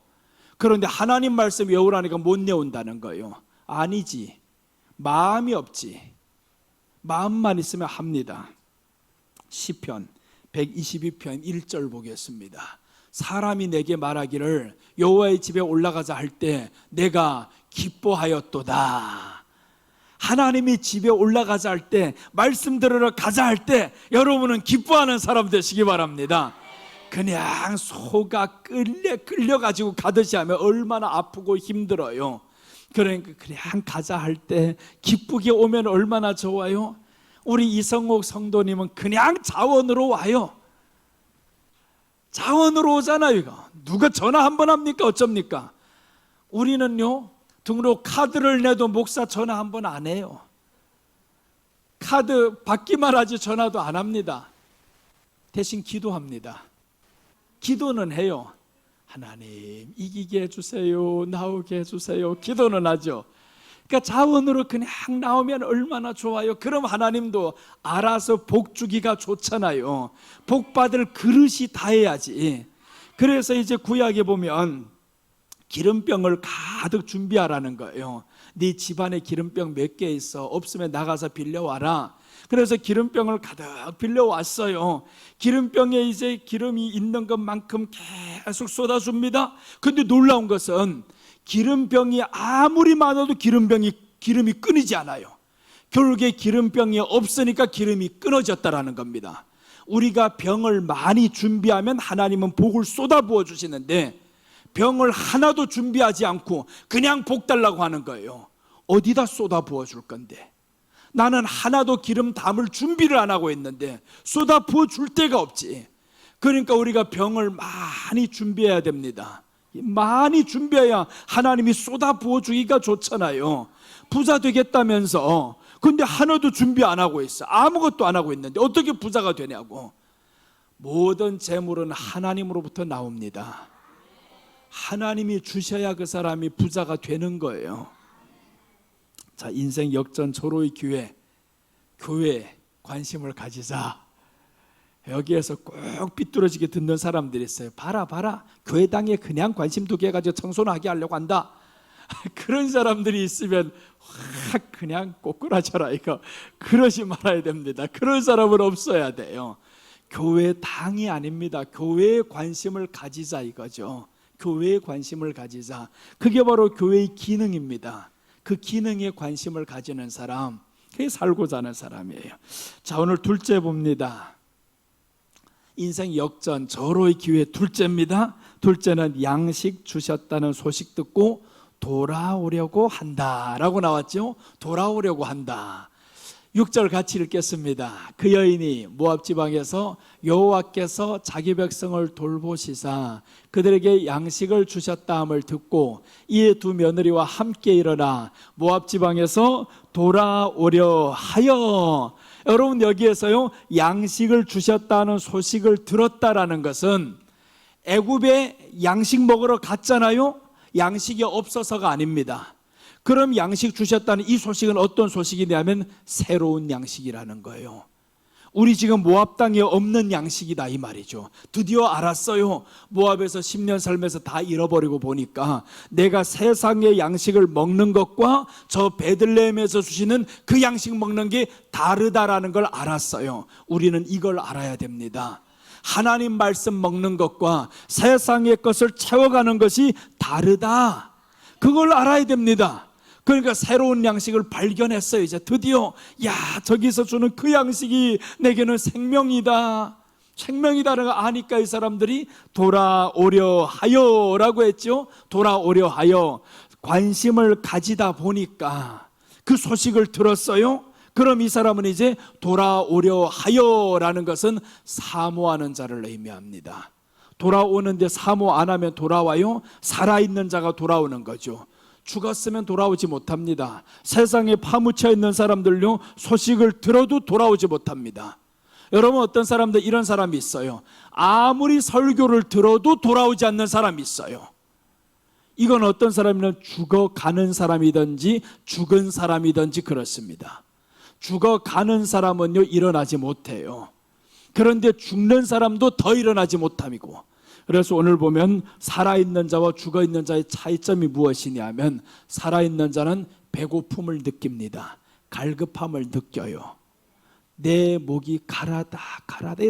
그런데 하나님 말씀 외우라니까 못 외운다는 거예요. 아니지, 마음이 없지. 마음만 있으면 합니다. 시편 122편 1절 보겠습니다. 사람이 내게 말하기를 여호와의 집에 올라가자 할 때 내가 기뻐하였도다. 하나님이 집에 올라가자 할 때, 말씀 들으러 가자 할 때 여러분은 기뻐하는 사람 되시기 바랍니다. 그냥 소가 끌려가지고 가듯이 하면 얼마나 아프고 힘들어요. 그러니까 그냥 가자 할 때 기쁘게 오면 얼마나 좋아요. 우리 이성옥 성도님은 그냥 자원으로 와요. 자원으로 오잖아요. 이거 누가 전화 한 번 합니까? 어쩝니까? 우리는요, 등록 카드를 내도 목사 전화 한 번 안 해요. 카드 받기만 하지 전화도 안 합니다. 대신 기도합니다. 기도는 해요. 하나님 이기게 해주세요, 나오게 해주세요. 기도는 하죠. 그러니까 자원으로 그냥 나오면 얼마나 좋아요. 그럼 하나님도 알아서 복 주기가 좋잖아요. 복 받을 그릇이 다해야지. 그래서 이제 구약에 보면 기름병을 가득 준비하라는 거예요. 네 집안에 기름병 몇 개 있어? 없으면 나가서 빌려와라. 그래서 기름병을 가득 빌려왔어요. 기름병에 이제 기름이 있는 것만큼 계속 쏟아줍니다. 근데 놀라운 것은 기름병이 아무리 많아도 기름이 끊이지 않아요. 결국에 기름병이 없으니까 기름이 끊어졌다라는 겁니다. 우리가 병을 많이 준비하면 하나님은 복을 쏟아부어 주시는데, 병을 하나도 준비하지 않고 그냥 복 달라고 하는 거예요. 어디다 쏟아부어 줄 건데? 나는 하나도 기름 담을 준비를 안 하고 있는데 쏟아부어 줄 데가 없지. 그러니까 우리가 병을 많이 준비해야 됩니다. 많이 준비해야 하나님이 쏟아부어 주기가 좋잖아요. 부자 되겠다면서 근데 하나도 준비 안 하고 있어. 아무것도 안 하고 있는데 어떻게 부자가 되냐고. 모든 재물은 하나님으로부터 나옵니다. 하나님이 주셔야 그 사람이 부자가 되는 거예요. 자, 인생 역전 조로의 교회 관심을 가지자. 여기에서 꼭 삐뚤어지게 듣는 사람들이 있어요. 봐라 교회당에 그냥 관심 두게 해가지고 청소나 하게 하려고 한다. 그런 사람들이 있으면 확 그냥 꼬꾸라져라 이거. 그러지 말아야 됩니다. 그런 사람은 없어야 돼요. 교회당이 아닙니다. 교회에 관심을 가지자 이거죠. 교회에 관심을 가지자. 그게 바로 교회의 기능입니다. 그 기능에 관심을 가지는 사람, 그게 살고자 하는 사람이에요. 자, 오늘 둘째 봅니다. 인생 역전 절호의 기회 둘째입니다. 둘째는 양식 주셨다는 소식 듣고 돌아오려고 한다라고 나왔죠. 돌아오려고 한다. 6절 같이 읽겠습니다. 그 여인이 모압 지방에서 여호와께서 자기 백성을 돌보시사 그들에게 양식을 주셨다함을 듣고 이에 두 며느리와 함께 일어나 모압 지방에서 돌아오려 하여. 여러분, 여기에서요, 양식을 주셨다는 소식을 들었다라는 것은 애굽에 양식 먹으러 갔잖아요. 양식이 없어서가 아닙니다. 그럼 양식 주셨다는 이 소식은 어떤 소식이냐면 새로운 양식이라는 거예요. 우리 지금 모압 땅에 없는 양식이다 이 말이죠. 드디어 알았어요. 모압에서 10년 살면서 다 잃어버리고 보니까 내가 세상의 양식을 먹는 것과 저 베들레헴에서 주시는 그 양식 먹는 게 다르다라는 걸 알았어요. 우리는 이걸 알아야 됩니다. 하나님 말씀 먹는 것과 세상의 것을 채워가는 것이 다르다. 그걸 알아야 됩니다. 그러니까 새로운 양식을 발견했어요. 이제 드디어 저기서 주는 그 양식이 내게는 생명이다. 생명이다라는 걸 아니까 이 사람들이 돌아오려 하여라고 했죠. 돌아오려 하여 관심을 가지다 보니까 그 소식을 들었어요. 그럼 이 사람은 이제 돌아오려 하여라는 것은 사모하는 자를 의미합니다. 돌아오는데 사모 안 하면 돌아와요? 살아있는 자가 돌아오는 거죠. 죽었으면 돌아오지 못합니다. 세상에 파묻혀 있는 사람들요, 소식을 들어도 돌아오지 못합니다. 여러분, 어떤 사람들 이런 사람이 있어요. 아무리 설교를 들어도 돌아오지 않는 사람이 있어요. 이건 어떤 사람이면 죽어가는 사람이든지 죽은 사람이든지 그렇습니다. 죽어가는 사람은요 일어나지 못해요. 그런데 죽는 사람도 더 일어나지 못함이고, 그래서 오늘 보면 살아있는 자와 죽어있는 자의 차이점이 무엇이냐면, 살아있는 자는 배고픔을 느낍니다. 갈급함을 느껴요. 내 목이 가라다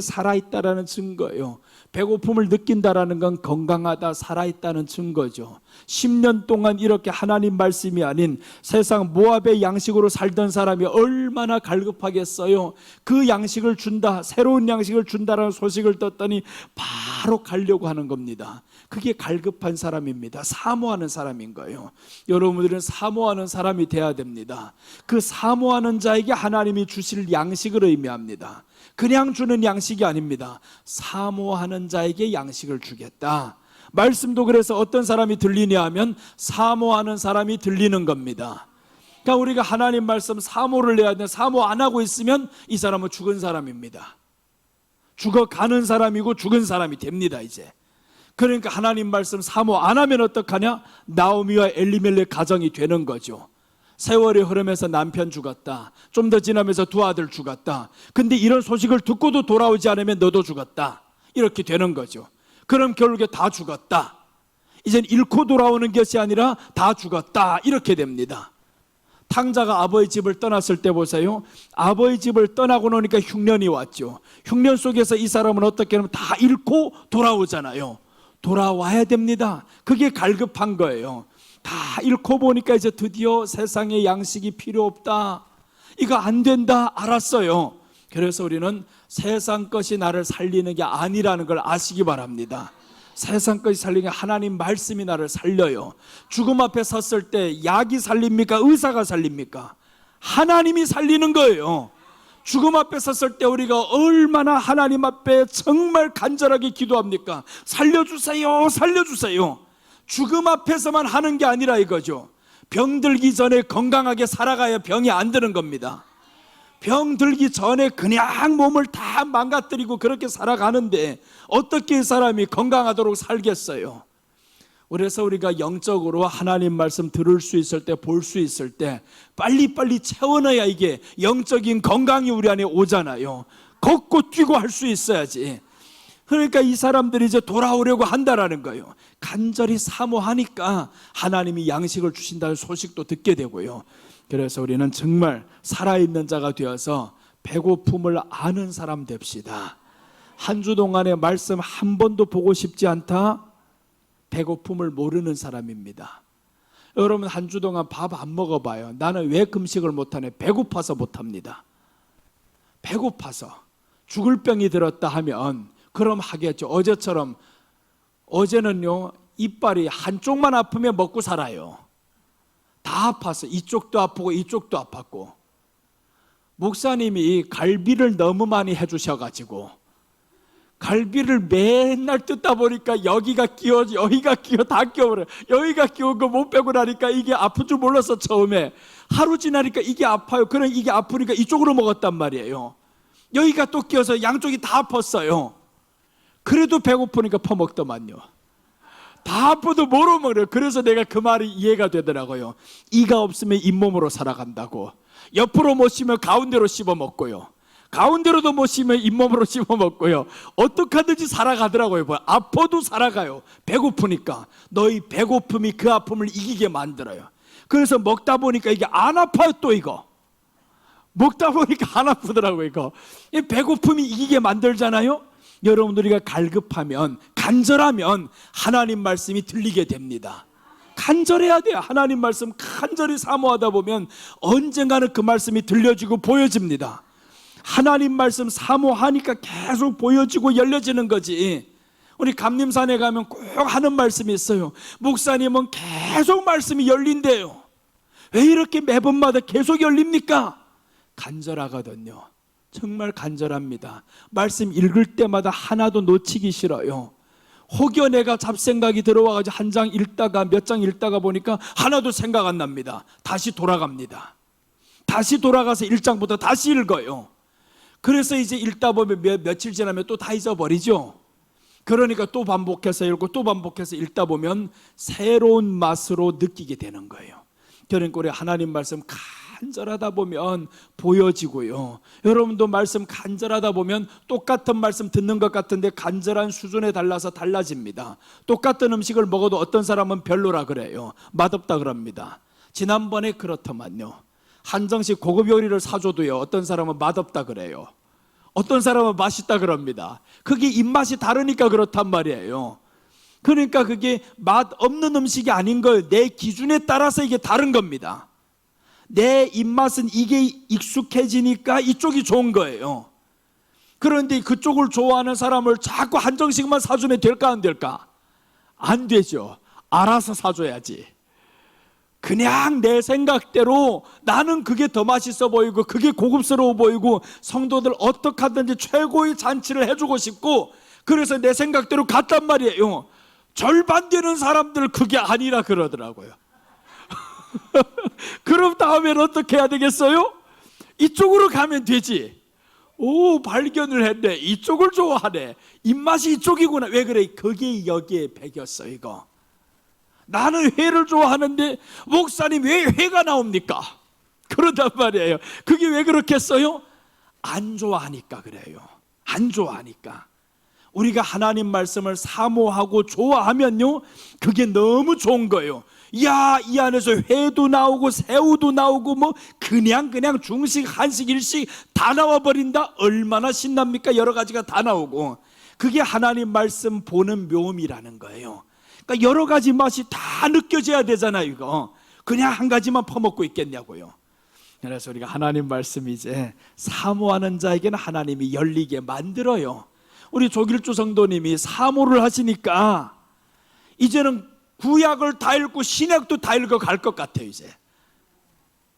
살아있다라는 증거예요. 배고픔을 느낀다라는 건 건강하다, 살아있다는 증거죠. 10년 동안 이렇게 하나님 말씀이 아닌 세상 모압의 양식으로 살던 사람이 얼마나 갈급하겠어요. 그 양식을 준다, 새로운 양식을 준다라는 소식을 듣더니 바로 가려고 하는 겁니다. 그게 갈급한 사람입니다. 사모하는 사람인 거예요. 여러분들은 사모하는 사람이 돼야 됩니다. 그 사모하는 자에게 하나님이 주실 양식을 의미합니다. 그냥 주는 양식이 아닙니다. 사모하는 자에게 양식을 주겠다. 말씀도 그래서 어떤 사람이 들리냐 하면 사모하는 사람이 들리는 겁니다. 그러니까 우리가 하나님 말씀 사모를 해야 되는데 사모 안 하고 있으면 이 사람은 죽은 사람입니다. 죽어가는 사람이고 죽은 사람이 됩니다. 이제 그러니까 하나님 말씀 사모 안 하면 어떡하냐? 나오미와 엘리멜렉 가정이 되는 거죠. 세월이 흐르면서 남편 죽었다, 좀 더 지나면서 두 아들 죽었다. 근데 이런 소식을 듣고도 돌아오지 않으면 너도 죽었다, 이렇게 되는 거죠. 그럼 결국에 다 죽었다, 이젠 잃고 돌아오는 것이 아니라 다 죽었다, 이렇게 됩니다. 탕자가 아버지 집을 떠났을 때 보세요. 아버지 집을 떠나고 나니까 흉년이 왔죠. 흉년 속에서 이 사람은 어떻게 하면 다 잃고 돌아오잖아요. 돌아와야 됩니다. 그게 갈급한 거예요. 다 잃고 보니까 이제 드디어 세상에 양식이 필요 없다, 이거 안 된다 알았어요. 그래서 우리는 세상 것이 나를 살리는 게 아니라는 걸 아시기 바랍니다. 세상 것이 살리는 게 하나님 말씀이 나를 살려요. 죽음 앞에 섰을 때 약이 살립니까? 의사가 살립니까? 하나님이 살리는 거예요. 죽음 앞에 섰을 때 우리가 얼마나 하나님 앞에 정말 간절하게 기도합니까? 살려주세요, 살려주세요. 죽음 앞에서만 하는 게 아니라 이거죠. 병 들기 전에 건강하게 살아가야 병이 안 드는 겁니다. 병 들기 전에 그냥 몸을 다 망가뜨리고 그렇게 살아가는데 어떻게 이 사람이 건강하도록 살겠어요? 그래서 우리가 영적으로 하나님 말씀 들을 수 있을 때, 볼 수 있을 때 빨리빨리 채워넣어야 이게 영적인 건강이 우리 안에 오잖아요. 걷고 뛰고 할 수 있어야지. 그러니까 이 사람들이 이제 돌아오려고 한다라는 거예요. 간절히 사모하니까 하나님이 양식을 주신다는 소식도 듣게 되고요. 그래서 우리는 정말 살아있는 자가 되어서 배고픔을 아는 사람 됩시다. 한 주 동안의 말씀 한 번도 보고 싶지 않다? 배고픔을 모르는 사람입니다. 여러분, 한 주 동안 밥 안 먹어봐요. 나는 왜 금식을 못하네? 배고파서 못합니다. 배고파서. 죽을 병이 들었다 하면 그럼 하겠죠. 어제처럼, 어제는요 이빨이 한쪽만 아프면 먹고 살아요. 다 아파서 이쪽도 아프고 이쪽도 아팠고, 목사님이 갈비를 너무 많이 해주셔가지고 갈비를 맨날 뜯다 보니까 여기가 끼워, 여기가 끼워, 다 끼워버려요. 여기가 끼운 거 못 빼고 나니까 이게 아픈 줄 몰라서 처음에 하루 지나니까 이게 아파요. 그럼 이게 아프니까 이쪽으로 먹었단 말이에요. 여기가 또 끼어서 양쪽이 다 아팠어요. 그래도 배고프니까 퍼먹더만요. 다 아파도 뭐로 먹어요. 그래서 내가 그 말이 이해가 되더라고요. 이가 없으면 잇몸으로 살아간다고. 옆으로 못 씹으면 가운데로 씹어 먹고요. 가운데로도 못 씹으면 잇몸으로 씹어 먹고요. 어떻게 하든지 살아가더라고요. 아파도 살아가요. 배고프니까. 너희 배고픔이 그 아픔을 이기게 만들어요. 그래서 먹다 보니까 이게 안 아파요. 또 이거 먹다 보니까 안 아프더라고요. 이거 이 배고픔이 이기게 만들잖아요. 여러분, 우리가 갈급하면, 간절하면 하나님 말씀이 들리게 됩니다. 간절해야 돼요. 하나님 말씀 간절히 사모하다 보면 언젠가는 그 말씀이 들려지고 보여집니다. 하나님 말씀 사모하니까 계속 보여지고 열려지는 거지. 우리 감림산에 가면 꼭 하는 말씀이 있어요. 목사님은 계속 말씀이 열린대요. 왜 이렇게 매번마다 계속 열립니까? 간절하거든요. 정말 간절합니다. 말씀 읽을 때마다 하나도 놓치기 싫어요. 혹여 내가 잡생각이 들어와가지고 한 장 읽다가 몇 장 읽다가 보니까 하나도 생각 안 납니다. 다시 돌아갑니다. 다시 돌아가서 1장부터 다시 읽어요. 그래서 이제 읽다 보면 며칠 지나면 또 다 잊어버리죠. 그러니까 또 반복해서 읽고 또 반복해서 읽다 보면 새로운 맛으로 느끼게 되는 거예요. 그러니까 우리 하나님 말씀 간절하다 보면 보여지고요. 여러분도 말씀 간절하다 보면 똑같은 말씀 듣는 것 같은데 간절한 수준에 달라서 달라집니다. 똑같은 음식을 먹어도 어떤 사람은 별로라 그래요. 맛없다 그럽니다. 지난번에 그렇더만요. 한정식 고급 요리를 사줘도요, 어떤 사람은 맛없다 그래요. 어떤 사람은 맛있다 그럽니다. 그게 입맛이 다르니까 그렇단 말이에요. 그러니까 그게 맛없는 음식이 아닌 거예요. 내 기준에 따라서 이게 다른 겁니다. 내 입맛은 이게 익숙해지니까 이쪽이 좋은 거예요. 그런데 그쪽을 좋아하는 사람을 자꾸 한정식만 사주면 될까 안 될까? 안 되죠. 알아서 사줘야지. 그냥 내 생각대로 나는 그게 더 맛있어 보이고 그게 고급스러워 보이고 성도들 어떻게 하든지 최고의 잔치를 해주고 싶고 그래서 내 생각대로 갔단 말이에요. 절반 되는 사람들 그게 아니라 그러더라고요. 그럼 다음엔 어떻게 해야 되겠어요? 이쪽으로 가면 되지. 오, 발견을 했네. 이쪽을 좋아하네. 입맛이 이쪽이구나. 왜 그래? 그게 여기에 배겼어. 이거 나는 회를 좋아하는데 목사님 왜 회가 나옵니까? 그런단 말이에요. 그게 왜 그렇겠어요? 안 좋아하니까 그래요. 안 좋아하니까. 우리가 하나님 말씀을 사모하고 좋아하면요, 그게 너무 좋은 거예요. 야, 이 안에서 회도 나오고 새우도 나오고 뭐 그냥 중식, 한식, 일식 다 나와버린다. 얼마나 신납니까? 여러 가지가 다 나오고. 그게 하나님 말씀 보는 묘미라는 거예요. 그러니까 여러 가지 맛이 다 느껴져야 되잖아요. 이거 그냥 한 가지만 퍼먹고 있겠냐고요. 그래서 우리가 하나님 말씀 이제 사모하는 자에게는 하나님이 열리게 만들어요. 우리 조길주 성도님이 사모를 하시니까 이제는 구약을 다 읽고 신약도 다 읽어 갈 것 같아요. 이제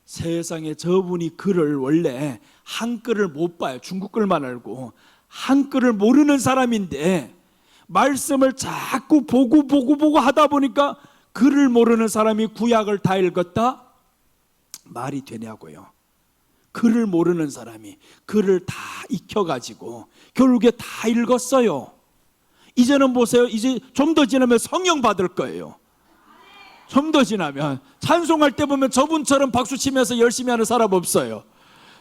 세상에 저분이 글을 원래 한글을 못 봐요. 중국 글만 알고 한글을 모르는 사람인데 말씀을 자꾸 보고 하다 보니까 글을 모르는 사람이 구약을 다 읽었다? 말이 되냐고요. 글을 모르는 사람이 글을 다 익혀가지고 결국에 다 읽었어요. 이제는 보세요. 이제 좀 더 지나면 성령 받을 거예요. 좀 더 지나면 찬송할 때 보면 저분처럼 박수 치면서 열심히 하는 사람 없어요.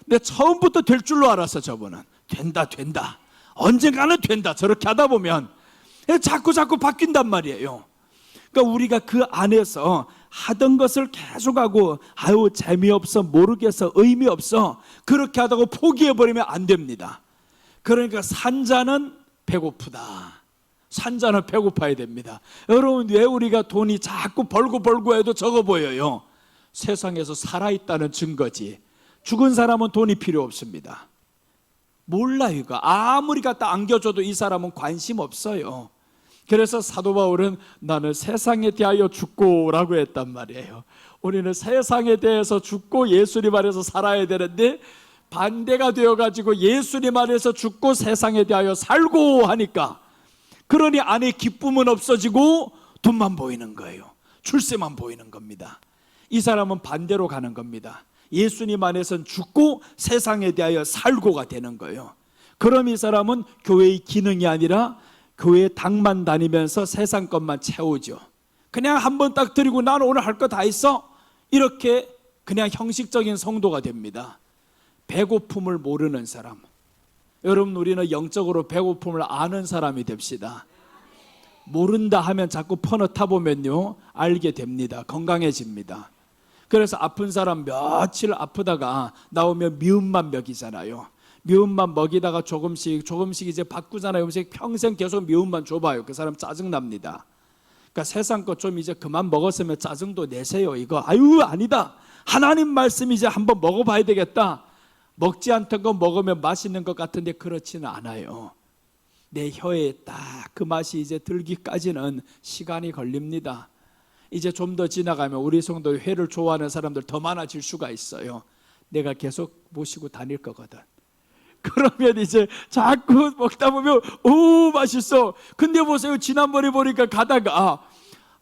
근데 처음부터 될 줄로 알았어. 저분은 된다 언젠가는 된다. 저렇게 하다 보면 자꾸 바뀐단 말이에요. 그러니까 우리가 그 안에서 하던 것을 계속하고 아유 재미없어, 모르겠어, 의미 없어 그렇게 하다가 포기해버리면 안 됩니다. 그러니까 산자는 배고프다. 산자는 배고파야 됩니다. 여러분, 왜 우리가 돈이 자꾸 벌고 해도 적어 보여요? 세상에서 살아있다는 증거지. 죽은 사람은 돈이 필요 없습니다. 몰라요. 이거 아무리 갖다 안겨줘도 이 사람은 관심 없어요. 그래서 사도 바울은 나는 세상에 대하여 죽고 라고 했단 말이에요. 우리는 세상에 대해서 죽고 예수님 안에서 살아야 되는데 반대가 되어가지고 예수님 안에서 죽고 세상에 대하여 살고 하니까 그러니 안에 기쁨은 없어지고 돈만 보이는 거예요. 출세만 보이는 겁니다. 이 사람은 반대로 가는 겁니다. 예수님 안에서는 죽고 세상에 대하여 살고가 되는 거예요. 그럼 이 사람은 교회의 기능이 아니라 교회 당만 다니면서 세상 것만 채우죠. 그냥 한 번 딱 드리고 나는 오늘 할 거 다 했어? 이렇게 그냥 형식적인 성도가 됩니다. 배고픔을 모르는 사람, 여러분, 우리는 영적으로 배고픔을 아는 사람이 됩시다. 모른다 하면 자꾸 퍼넣다 보면요, 알게 됩니다. 건강해집니다. 그래서 아픈 사람 며칠 아프다가 나오면 미움만 먹이잖아요. 미움만 먹이다가 조금씩 이제 바꾸잖아요. 음식 평생 계속 미움만 줘봐요. 그 사람 짜증납니다. 그러니까 세상 것 좀 이제 그만 먹었으면 짜증도 내세요. 이거 아유 아니다, 하나님 말씀 이제 한번 먹어봐야 되겠다. 먹지 않던 거 먹으면 맛있는 것 같은데 그렇지는 않아요. 내 혀에 딱 그 맛이 이제 들기까지는 시간이 걸립니다. 이제 좀 더 지나가면 우리 성도 회를 좋아하는 사람들 더 많아질 수가 있어요. 내가 계속 모시고 다닐 거거든. 그러면 이제 자꾸 먹다 보면 오 맛있어. 근데 보세요, 지난번에 보니까 가다가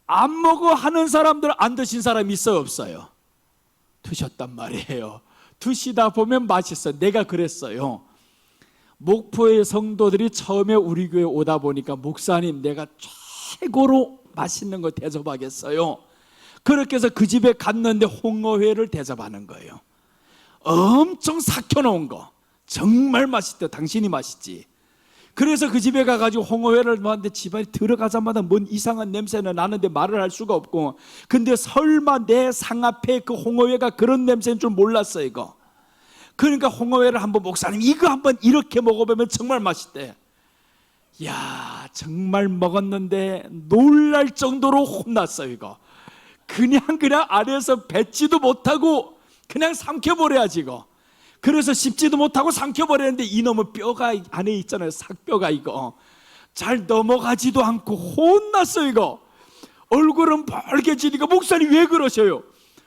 안 먹어 하는 사람들 안 드신 사람이 있어요, 없어요? 드셨단 말이에요. 드시다 보면 맛있어. 내가 그랬어요. 목포의 성도들이 처음에 우리 교회 오다 보니까 목사님 내가 최고로 맛있는 거 대접하겠어요. 그렇게 해서 그 집에 갔는데 홍어회를 대접하는 거예요. 엄청 삭혀놓은 거 정말 맛있대. 당신이 맛있지. 그래서 그 집에 가가지고 홍어회를 먹었는데 집안에 들어가자마자 뭔 이상한 냄새는 나는데 말을 할 수가 없고, 근데 설마 내 상 앞에 그 홍어회가 그런 냄새인 줄 몰랐어 이거. 그러니까 홍어회를 한번 목사님 이거 한번 이렇게 먹어보면 정말 맛있대. 야 정말 먹었는데 놀랄 정도로 혼났어요 이거. 그냥 안에서 뱉지도 못하고 그냥 삼켜버려야지 이거. 그래서 씹지도 못하고 삼켜버렸는데 이놈의 뼈가 안에 있잖아요. 삭뼈가 이거 잘 넘어가지도 않고 혼났어 이거. 얼굴은 빨개지니까 목사님 왜 그러셔요?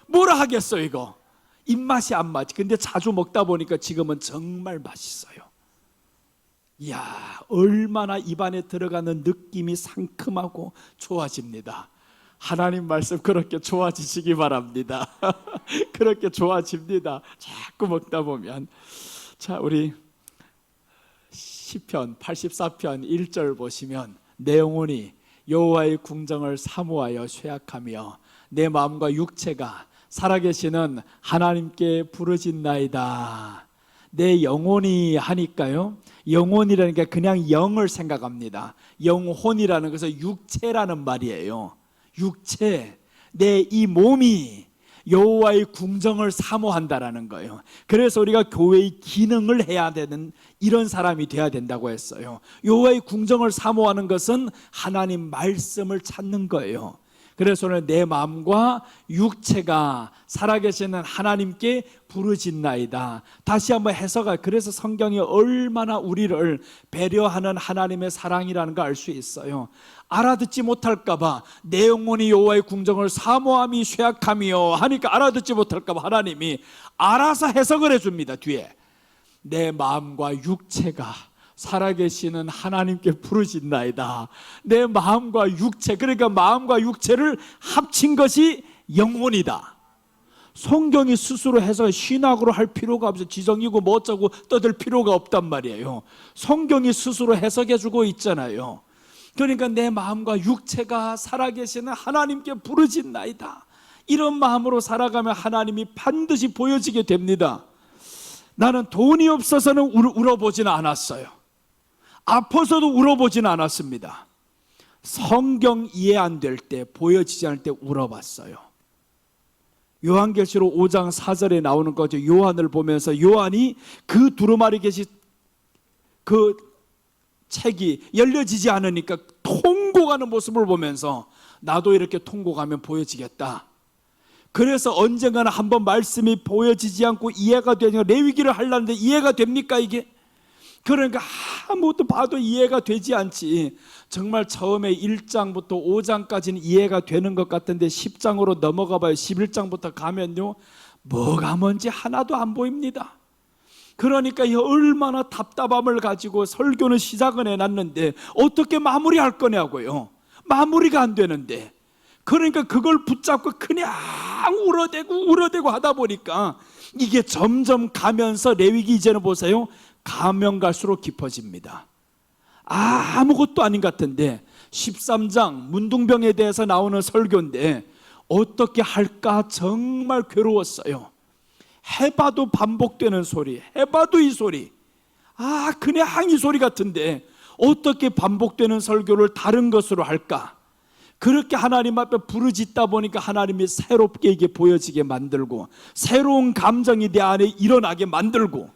뭐라 하겠어 이거. 입맛이 안 맞지. 근데 자주 먹다 보니까 지금은 정말 맛있어요. 이야 얼마나 입안에 들어가는 느낌이 상큼하고 좋아집니다. 하나님 말씀 그렇게 좋아지시기 바랍니다. 그렇게 좋아집니다. 자꾸 먹다 보면. 자, 우리 시편 84편 1절 보시면 내 영혼이 여호와의 궁정을 사모하여 쇠약하며 내 마음과 육체가 살아계시는 하나님께 부르짖나이다. 내 영혼이 하니까요, 영혼이라니까 그냥 영을 생각합니다. 영혼이라는 것은 육체라는 말이에요. 육체, 내 이 몸이 여호와의 궁정을 사모한다라는 거예요. 그래서 우리가 교회의 기능을 해야 되는 이런 사람이 돼야 된다고 했어요. 여호와의 궁정을 사모하는 것은 하나님 말씀을 찾는 거예요. 그래서 오늘 내 마음과 육체가 살아계시는 하나님께 부르짖나이다. 다시 한번 해석할. 그래서 성경이 얼마나 우리를 배려하는 하나님의 사랑이라는 걸 알 수 있어요. 알아듣지 못할까 봐 내 영혼이 여호와의 궁정을 사모함이 쇠약하며 하니까 알아듣지 못할까 봐 하나님이 알아서 해석을 해줍니다. 뒤에 내 마음과 육체가 살아계시는 하나님께 부르짖나이다. 내 마음과 육체, 그러니까 마음과 육체를 합친 것이 영혼이다. 성경이 스스로 해서 신학으로 할 필요가 없어요. 지정이고 뭐 어쩌고 떠들 필요가 없단 말이에요. 성경이 스스로 해석해주고 있잖아요. 그러니까 내 마음과 육체가 살아계시는 하나님께 부르짖나이다. 이런 마음으로 살아가면 하나님이 반드시 보여지게 됩니다. 나는 돈이 없어서는 울어보지는 않았어요. 아파서도 울어보지는 않았습니다. 성경 이해 안 될 때, 보여지지 않을 때 울어봤어요. 요한계시록 5장 4절에 나오는 거죠. 요한을 보면서 요한이 그 두루마리 계시 그 책이 열려지지 않으니까 통곡하는 모습을 보면서 나도 이렇게 통곡하면 보여지겠다. 그래서 언젠가는 한번 말씀이 보여지지 않고 이해가 되니까 레위기를 하려는데 이해가 됩니까 이게? 그러니까 아무것도 봐도 이해가 되지 않지. 정말 처음에 1장부터 5장까지는 이해가 되는 것 같은데 10장으로 넘어가 봐요. 11장부터 가면요 뭐가 뭔지 하나도 안 보입니다. 그러니까 이 얼마나 답답함을 가지고 설교는 시작은 해놨는데 어떻게 마무리할 거냐고요. 마무리가 안 되는데. 그러니까 그걸 붙잡고 그냥 울어대고 하다 보니까 이게 점점 가면서 레위기 이제는 보세요. 가면 갈수록 깊어집니다. 아무것도 아닌 것 같은데 13장 문둥병에 대해서 나오는 설교인데 어떻게 할까 정말 괴로웠어요. 해봐도 반복되는 소리, 해봐도 이 소리. 그냥 이 소리 같은데 어떻게 반복되는 설교를 다른 것으로 할까? 그렇게 하나님 앞에 부르짖다 보니까 하나님이 새롭게 이게 보여지게 만들고 새로운 감정이 내 안에 일어나게 만들고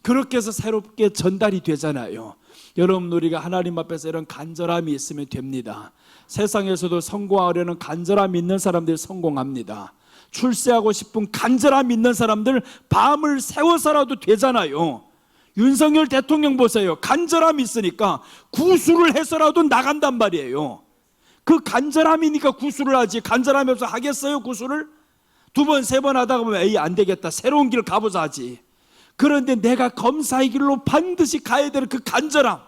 그렇게 해서 새롭게 전달이 되잖아요. 여러분, 우리가 하나님 앞에서 이런 간절함이 있으면 됩니다. 세상에서도 성공하려는 간절함이 있는 사람들이 성공합니다. 출세하고 싶은 간절함이 있는 사람들 밤을 새워서라도 되잖아요. 윤석열 대통령 보세요. 간절함이 있으니까 구술을 해서라도 나간단 말이에요. 그 간절함이니까 구술을 하지, 간절함이 없어 하겠어요 구술을? 두 번, 세 번 하다가 보면 에이 안 되겠다, 새로운 길 가보자 하지. 그런데 내가 검사의 길로 반드시 가야 되는 그 간절함,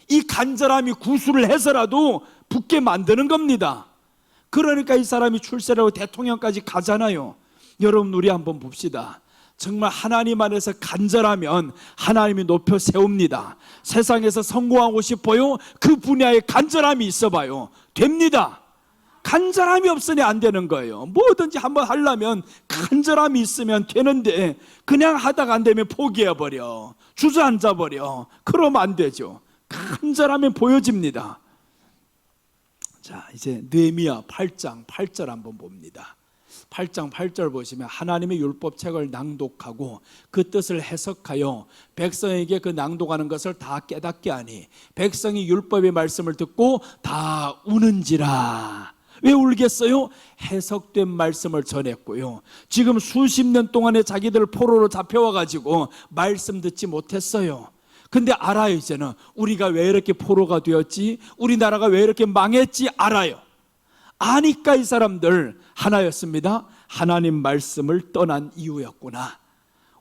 이 간절함이 구술을 해서라도 붙게 만드는 겁니다. 그러니까 이 사람이 출세를 하고 대통령까지 가잖아요. 여러분, 우리 한번 봅시다. 정말 하나님 안에서 간절하면 하나님이 높여 세웁니다. 세상에서 성공하고 싶어요? 그 분야에 간절함이 있어봐요. 됩니다. 간절함이 없으니 안 되는 거예요. 뭐든지 한번 하려면 간절함이 있으면 되는데 그냥 하다가 안 되면 포기해버려, 주저앉아버려. 그러면 안 되죠. 간절하면 보여집니다. 자, 이제 느헤미야 8장 8절 한번 봅니다. 8장 8절 보시면 하나님의 율법책을 낭독하고 그 뜻을 해석하여 백성에게 그 낭독하는 것을 다 깨닫게 하니 백성이 율법의 말씀을 듣고 다 우는지라. 왜 울겠어요? 해석된 말씀을 전했고요. 지금 수십 년 동안에 자기들 포로로 잡혀와가지고 말씀 듣지 못했어요. 근데 알아요. 이제는 우리가 왜 이렇게 포로가 되었지, 우리나라가 왜 이렇게 망했지 알아요. 아니까 이 사람들 하나였습니다. 하나님 말씀을 떠난 이유였구나.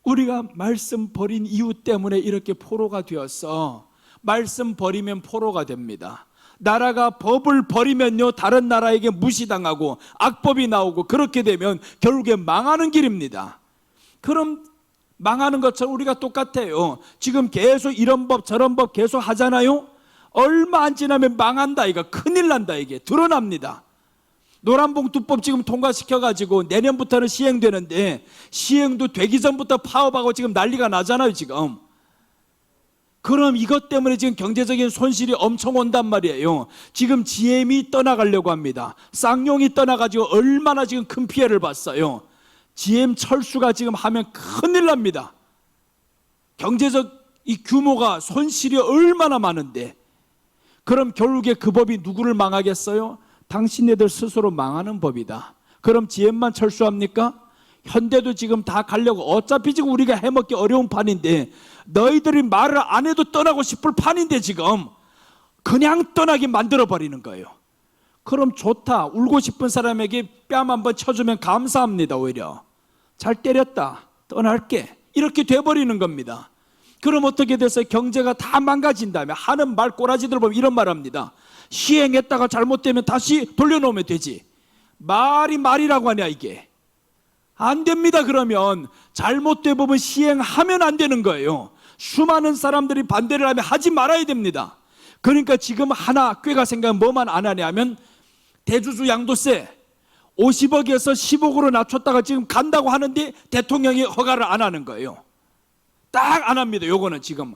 우리가 말씀 버린 이유 때문에 이렇게 포로가 되었어. 말씀 버리면 포로가 됩니다. 나라가 법을 버리면요 다른 나라에게 무시당하고 악법이 나오고 그렇게 되면 결국에 망하는 길입니다. 그럼 망하는 것처럼 우리가 똑같아요. 지금 계속 이런 법 저런 법 계속 하잖아요. 얼마 안 지나면 망한다, 이거 큰일 난다, 이게 드러납니다. 노란봉투법 지금 통과시켜가지고 내년부터는 시행되는데 시행도 되기 전부터 파업하고 지금 난리가 나잖아요 지금. 그럼 이것 때문에 지금 경제적인 손실이 엄청 온단 말이에요. 지금 GM이 떠나가려고 합니다. 쌍용이 떠나가지고 얼마나 지금 큰 피해를 봤어요. GM 철수가 지금 하면 큰일 납니다. 경제적 이 규모가 손실이 얼마나 많은데, 그럼 결국에 그 법이 누구를 망하겠어요? 당신네들 스스로 망하는 법이다. 그럼 GM만 철수합니까? 현대도 지금 다 가려고, 어차피 지금 우리가 해먹기 어려운 판인데 너희들이 말을 안 해도 떠나고 싶을 판인데 지금 그냥 떠나게 만들어버리는 거예요. 그럼 좋다, 울고 싶은 사람에게 뺨 한번 쳐주면 감사합니다. 오히려 잘 때렸다, 떠날게, 이렇게 돼버리는 겁니다. 그럼 어떻게 됐어요? 경제가 다 망가진 다음에 하는 말 꼬라지들 보면 이런 말 합니다. 시행했다가 잘못되면 다시 돌려놓으면 되지. 말이 말이라고 하냐, 이게 안 됩니다. 그러면 잘못돼 보면 시행하면 안 되는 거예요. 수많은 사람들이 반대를 하면 하지 말아야 됩니다. 그러니까 지금 하나 꾀가 생각하면 뭐만 안 하냐면 대주주 양도세 50억에서 10억으로 낮췄다가 지금 간다고 하는데 대통령이 허가를 안 하는 거예요. 딱 안 합니다. 요거는 지금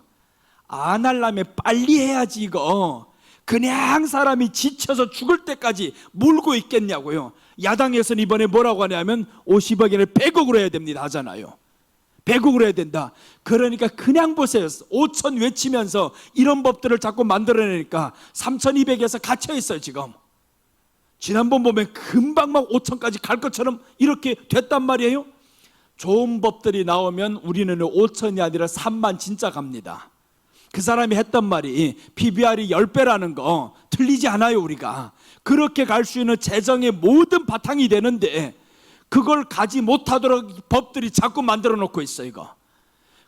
안 하려면 빨리 해야지. 이거 그냥 사람이 지쳐서 죽을 때까지 물고 있겠냐고요. 야당에서는 이번에 뭐라고 하냐면 50억에는 100억으로 해야 됩니다 하잖아요. 100억으로 해야 된다. 그러니까 그냥 보세요. 5천 외치면서 이런 법들을 자꾸 만들어내니까 3,200에서 갇혀 있어요 지금. 지난번 보면 금방 막 5천까지 갈 것처럼 이렇게 됐단 말이에요. 좋은 법들이 나오면 우리는 5천이 아니라 3만 진짜 갑니다. 그 사람이 했던 말이 PBR이 10배라는 거 틀리지 않아요. 우리가 그렇게 갈 수 있는 재정의 모든 바탕이 되는데 그걸 가지 못하도록 법들이 자꾸 만들어 놓고 있어 이거.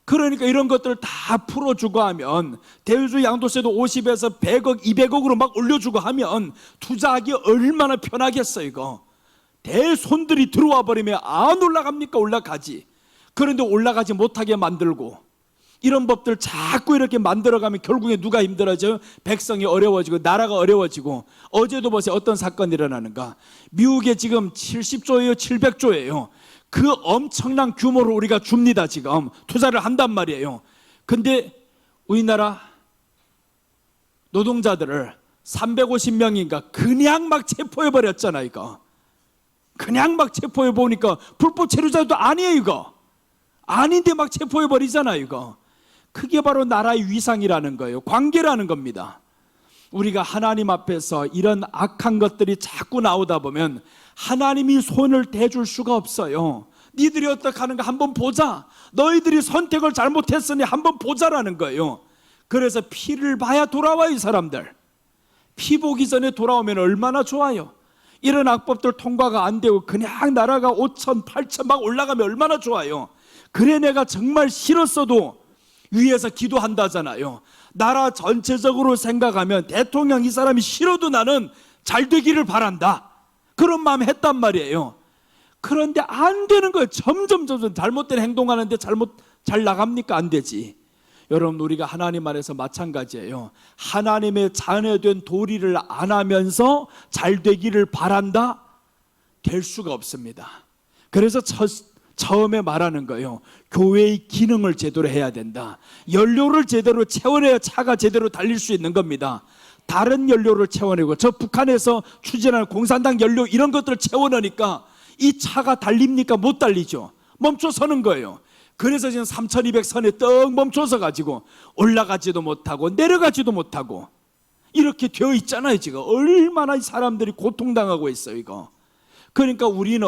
그러니까 이런 것들을 다 풀어주고 하면 대주주 양도세도 50에서 100억 200억으로 막 올려주고 하면 투자하기 얼마나 편하겠어 이거. 대손들이 들어와 버리면 안 올라갑니까? 올라가지. 그런데 올라가지 못하게 만들고 이런 법들 자꾸 이렇게 만들어가면 결국에 누가 힘들어져요? 백성이 어려워지고 나라가 어려워지고. 어제도 보세요. 어떤 사건이 일어나는가. 미국에 지금 70조예요 700조예요 그 엄청난 규모로 우리가 줍니다. 지금 투자를 한단 말이에요. 근데 우리나라 노동자들을 350명인가 그냥 막 체포해버렸잖아. 이거 그냥 막 체포해보니까 불법 체류자도 아니에요. 이거 아닌데 막 체포해버리잖아. 이거 그게 바로 나라의 위상이라는 거예요. 관계라는 겁니다. 우리가 하나님 앞에서 이런 악한 것들이 자꾸 나오다 보면 하나님이 손을 대줄 수가 없어요. 니들이 어떻게 하는가 한번 보자. 너희들이 선택을 잘못했으니 한번 보자라는 거예요. 그래서 피를 봐야 돌아와요. 이 사람들 피 보기 전에 돌아오면 얼마나 좋아요. 이런 악법들 통과가 안 되고 그냥 나라가 5천 8천 막 올라가면 얼마나 좋아요. 그래 내가 정말 싫었어도 위에서 기도한다잖아요. 나라 전체적으로 생각하면 대통령 이 사람이 싫어도 나는 잘 되기를 바란다, 그런 마음 했단 말이에요. 그런데 안 되는 거예요. 점점 잘못된 행동하는데 잘 나갑니까? 안 되지. 여러분 우리가 하나님 안에서 마찬가지예요. 하나님의 자녀된 도리를 안 하면서 잘 되기를 바란다? 될 수가 없습니다. 그래서 처음에 말하는 거예요. 교회의 기능을 제대로 해야 된다. 연료를 제대로 채워내야 차가 제대로 달릴 수 있는 겁니다. 다른 연료를 채워내고 저 북한에서 추진하는 공산당 연료 이런 것들을 채워넣으니까 이 차가 달립니까? 못 달리죠. 멈춰서는 거예요. 그래서 지금 3200선에 떡 멈춰서 가지고 올라가지도 못하고 내려가지도 못하고 이렇게 되어 있잖아요. 지금 얼마나 사람들이 고통당하고 있어요. 이거 그러니까 우리는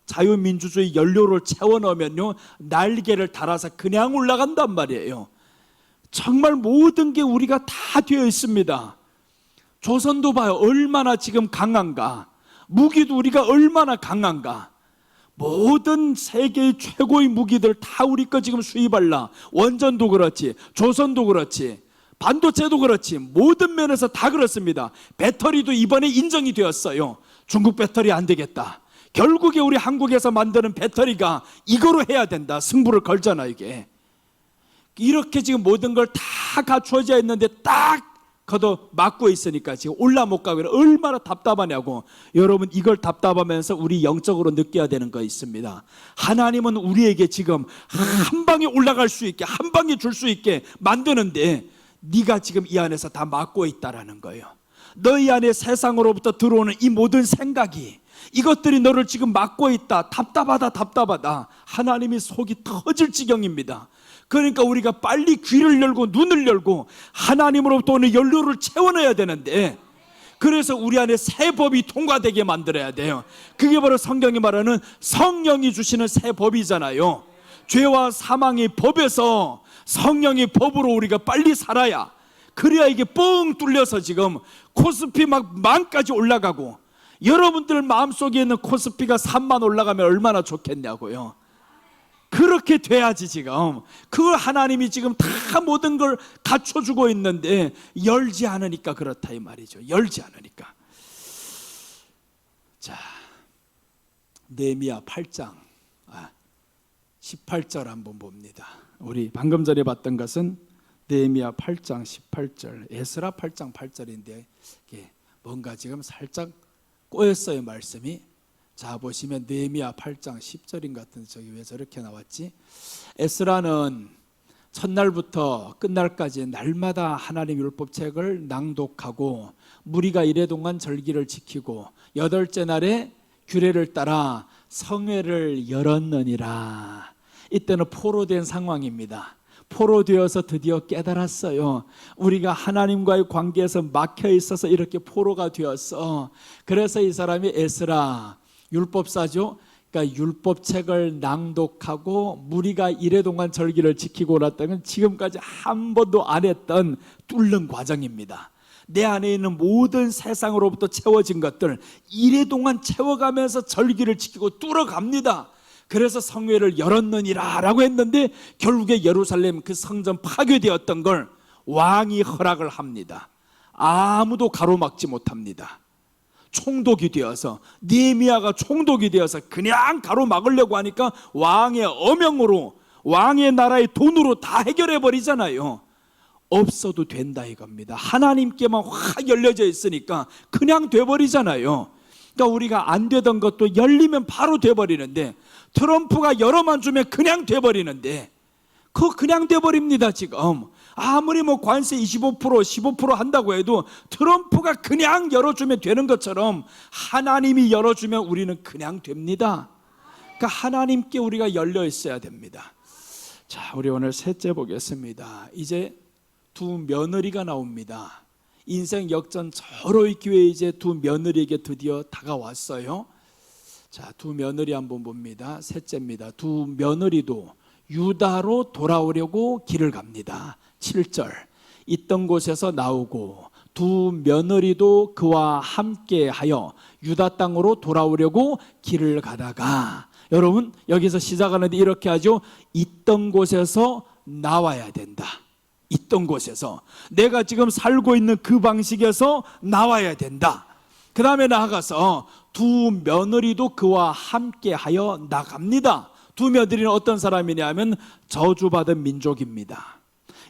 자유민주주의 연료를 채워 넣으면요 날개를 달아서 그냥 올라간단 말이에요. 정말 모든 게 우리가 다 되어 있습니다. 조선도 봐요. 얼마나 지금 강한가. 무기도 우리가 얼마나 강한가. 모든 세계의 최고의 무기들 다 우리 거 지금 수입할라. 원전도 그렇지, 조선도 그렇지, 반도체도 그렇지, 모든 면에서 다 그렇습니다. 배터리도 이번에 인정이 되었어요. 중국 배터리 안 되겠다. 결국에 우리 한국에서 만드는 배터리가 이거로 해야 된다. 승부를 걸잖아. 이게 이렇게 지금 모든 걸 다 갖추어져 있는데 딱 걷어 막고 있으니까 지금 올라 못 가고 얼마나 답답하냐고. 여러분 이걸 답답하면서 우리 영적으로 느껴야 되는 거 있습니다. 하나님은 우리에게 지금 한 방에 올라갈 수 있게, 한 방에 줄 수 있게 만드는데 네가 지금 이 안에서 다 막고 있다라는 거예요. 너희 안에 세상으로부터 들어오는 이 모든 생각이, 이것들이 너를 지금 막고 있다. 답답하다. 하나님이 속이 터질 지경입니다. 그러니까 우리가 빨리 귀를 열고 눈을 열고 하나님으로부터 오는 연료를 채워넣어야 되는데, 그래서 우리 안에 새 법이 통과되게 만들어야 돼요. 그게 바로 성경이 말하는 성령이 주시는 새 법이잖아요. 죄와 사망의 법에서 성령의 법으로 우리가 빨리 살아야, 그래야 이게 뻥 뚫려서 지금 코스피 막 만까지 올라가고, 여러분들 마음속에 있는 코스피가 3만 올라가면 얼마나 좋겠냐고요. 그렇게 돼야지. 지금 그걸 하나님이 지금 다 모든 걸 갖춰주고 있는데 열지 않으니까 그렇다 이 말이죠. 열지 않으니까. 자, 느헤미야 8장 18절 한번 봅니다. 우리 방금 전에 봤던 것은 느헤미야 8장 18절, 에스라 8장 8절인데 이게 뭔가 지금 살짝 꼬였어요, 말씀이. 자, 보시면 느헤미야 8장 10절인 것 같은데 저기 왜 저렇게 나왔지? 에스라는 첫날부터 끝날까지 날마다 하나님 율법책을 낭독하고 무리가 이래 동안 절기를 지키고 8째 날에 규례를 따라 성회를 열었느니라. 이때는 포로된 상황입니다. 포로되어서 드디어 깨달았어요. 우리가 하나님과의 관계에서 막혀 있어서 이렇게 포로가 되었어. 그래서 이 사람이 에스라, 율법사죠. 그러니까 율법책을 낭독하고 무리가 이래 동안 절기를 지키고 났다면 지금까지 한 번도 안 했던 뚫는 과정입니다. 내 안에 있는 모든 세상으로부터 채워진 것들 이래 동안 채워가면서 절기를 지키고 뚫어갑니다. 그래서 성회를 열었느니라 라고 했는데 결국에 예루살렘 그 성전 파괴되었던 걸 왕이 허락을 합니다. 아무도 가로막지 못합니다. 총독이 되어서, 느헤미야가 총독이 되어서 그냥 가로막으려고 하니까 왕의 어명으로, 왕의 나라의 돈으로 다 해결해 버리잖아요. 없어도 된다 이겁니다. 하나님께만 확 열려져 있으니까 그냥 돼버리잖아요. 그러니까 우리가 안 되던 것도 열리면 바로 돼버리는데, 트럼프가 열어만 주면 그냥 돼버리는데, 그거 그냥 돼버립니다. 지금 아무리 뭐 관세 25% 15% 한다고 해도 트럼프가 그냥 열어주면 되는 것처럼 하나님이 열어주면 우리는 그냥 됩니다. 그러니까 하나님께 우리가 열려 있어야 됩니다. 자, 우리 오늘 셋째 보겠습니다. 이제 두 며느리가 나옵니다. 인생 역전 절호의 기회에 이제 두 며느리에게 드디어 다가왔어요. 자, 두 며느리 한번 봅니다. 셋째입니다. 두 며느리도 유다로 돌아오려고 길을 갑니다. 7절, 있던 곳에서 나오고 두 며느리도 그와 함께하여 유다 땅으로 돌아오려고 길을 가다가, 여러분 여기서 시작하는데 이렇게 하죠. 있던 곳에서 나와야 된다. 있던 곳에서, 내가 지금 살고 있는 그 방식에서 나와야 된다. 그 다음에 나아가서 두 며느리도 그와 함께하여 나갑니다. 두 며느리는 어떤 사람이냐면 저주받은 민족입니다.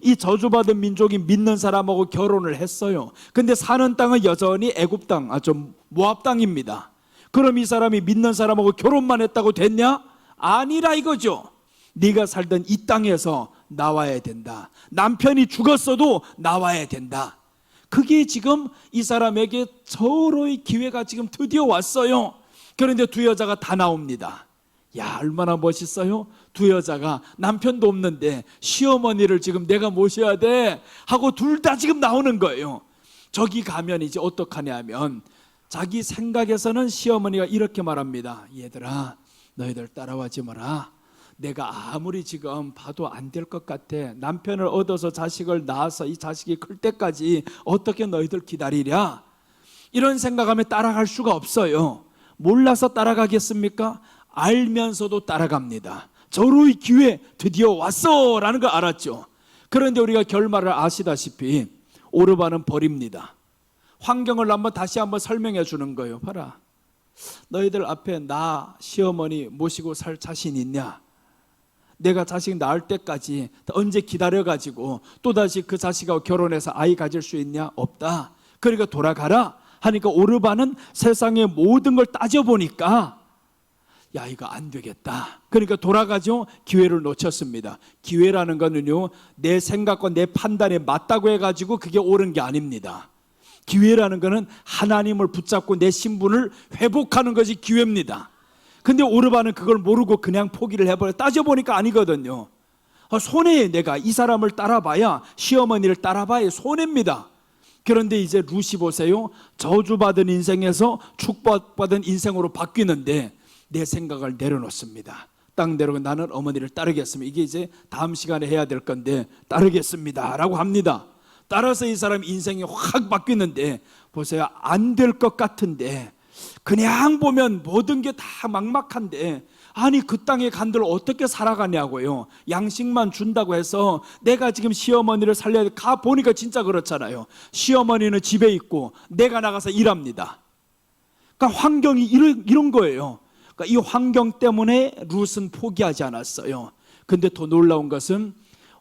이 저주받은 민족이 믿는 사람하고 결혼을 했어요. 근데 사는 땅은 여전히 애굽 땅, 모압 땅입니다. 그럼 이 사람이 믿는 사람하고 결혼만 했다고 됐냐? 아니라 이거죠. 네가 살던 이 땅에서 나와야 된다. 남편이 죽었어도 나와야 된다. 그게 지금 이 사람에게 절호의 기회가 지금 드디어 왔어요. 그런데 두 여자가 다 나옵니다. 야, 얼마나 멋있어요. 두 여자가 남편도 없는데 시어머니를 지금 내가 모셔야 돼 하고 둘 다 지금 나오는 거예요. 저기 가면 이제 어떡하냐 하면 자기 생각에서는 시어머니가 이렇게 말합니다. 얘들아, 너희들 따라와지 마라. 내가 아무리 지금 봐도 안 될 것 같아. 남편을 얻어서 자식을 낳아서 이 자식이 클 때까지 어떻게 너희들 기다리랴? 이런 생각하면 따라갈 수가 없어요. 몰라서 따라가겠습니까? 알면서도 따라갑니다. 절호의 기회 드디어 왔어 라는 걸 알았죠. 그런데 우리가 결말을 아시다시피 오르반은 버립니다. 환경을 다시 한번 설명해 주는 거예요. 봐라, 너희들 앞에 나 시어머니 모시고 살 자신 있냐? 내가 자식 낳을 때까지 언제 기다려가지고 또다시 그 자식하고 결혼해서 아이 가질 수 있냐? 없다. 그러니까 돌아가라 하니까 오르반은 세상의 모든 걸 따져보니까 야, 이거 안 되겠다. 그러니까 돌아가죠. 기회를 놓쳤습니다. 기회라는 거는요, 내 생각과 내 판단에 맞다고 해가지고 그게 옳은 게 아닙니다. 기회라는 거는 하나님을 붙잡고 내 신분을 회복하는 것이 기회입니다. 근데 오르반은 그걸 모르고 그냥 포기를 해버려. 따져보니까 아니거든요. 손해에, 내가 이 사람을 따라봐야, 시어머니를 따라봐야 손해입니다. 그런데 이제 루시 보세요. 저주받은 인생에서 축복받은 인생으로 바뀌는데 내 생각을 내려놓습니다. 딱 내려놓고 나는 어머니를 따르겠습니다. 이게 이제 다음 시간에 해야 될 건데 따르겠습니다 라고 합니다. 따라서 이 사람 인생이 확 바뀌는데 보세요. 안 될 것 같은데, 그냥 보면 모든 게 다 막막한데, 아니 그 땅에 간들 어떻게 살아가냐고요. 양식만 준다고 해서 내가 지금 시어머니를 살려야 돼. 가 보니까 진짜 그렇잖아요. 시어머니는 집에 있고 내가 나가서 일합니다. 그러니까 환경이 이런 거예요. 그러니까 이 환경 때문에 룻은 포기하지 않았어요. 근데 더 놀라운 것은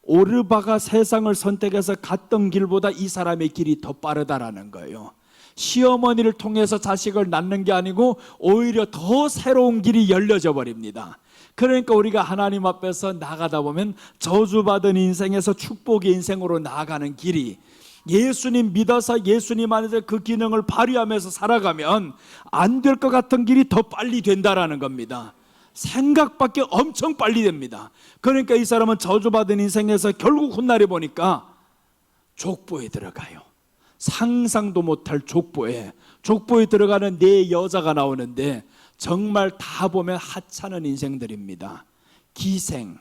오르바가 세상을 선택해서 갔던 길보다 이 사람의 길이 더 빠르다라는 거예요. 시어머니를 통해서 자식을 낳는 게 아니고 오히려 더 새로운 길이 열려져 버립니다. 그러니까 우리가 하나님 앞에서 나가다 보면 저주받은 인생에서 축복의 인생으로 나아가는 길이, 예수님 믿어서 예수님 안에서 그 기능을 발휘하면서 살아가면 안 될 것 같은 길이 더 빨리 된다라는 겁니다. 생각밖에 엄청 빨리 됩니다. 그러니까 이 사람은 저주받은 인생에서 결국 훗날에 보니까 족보에 들어가요. 상상도 못할 족보에 들어가는 네 여자가 나오는데 정말 다 보면 하찮은 인생들입니다. 기생,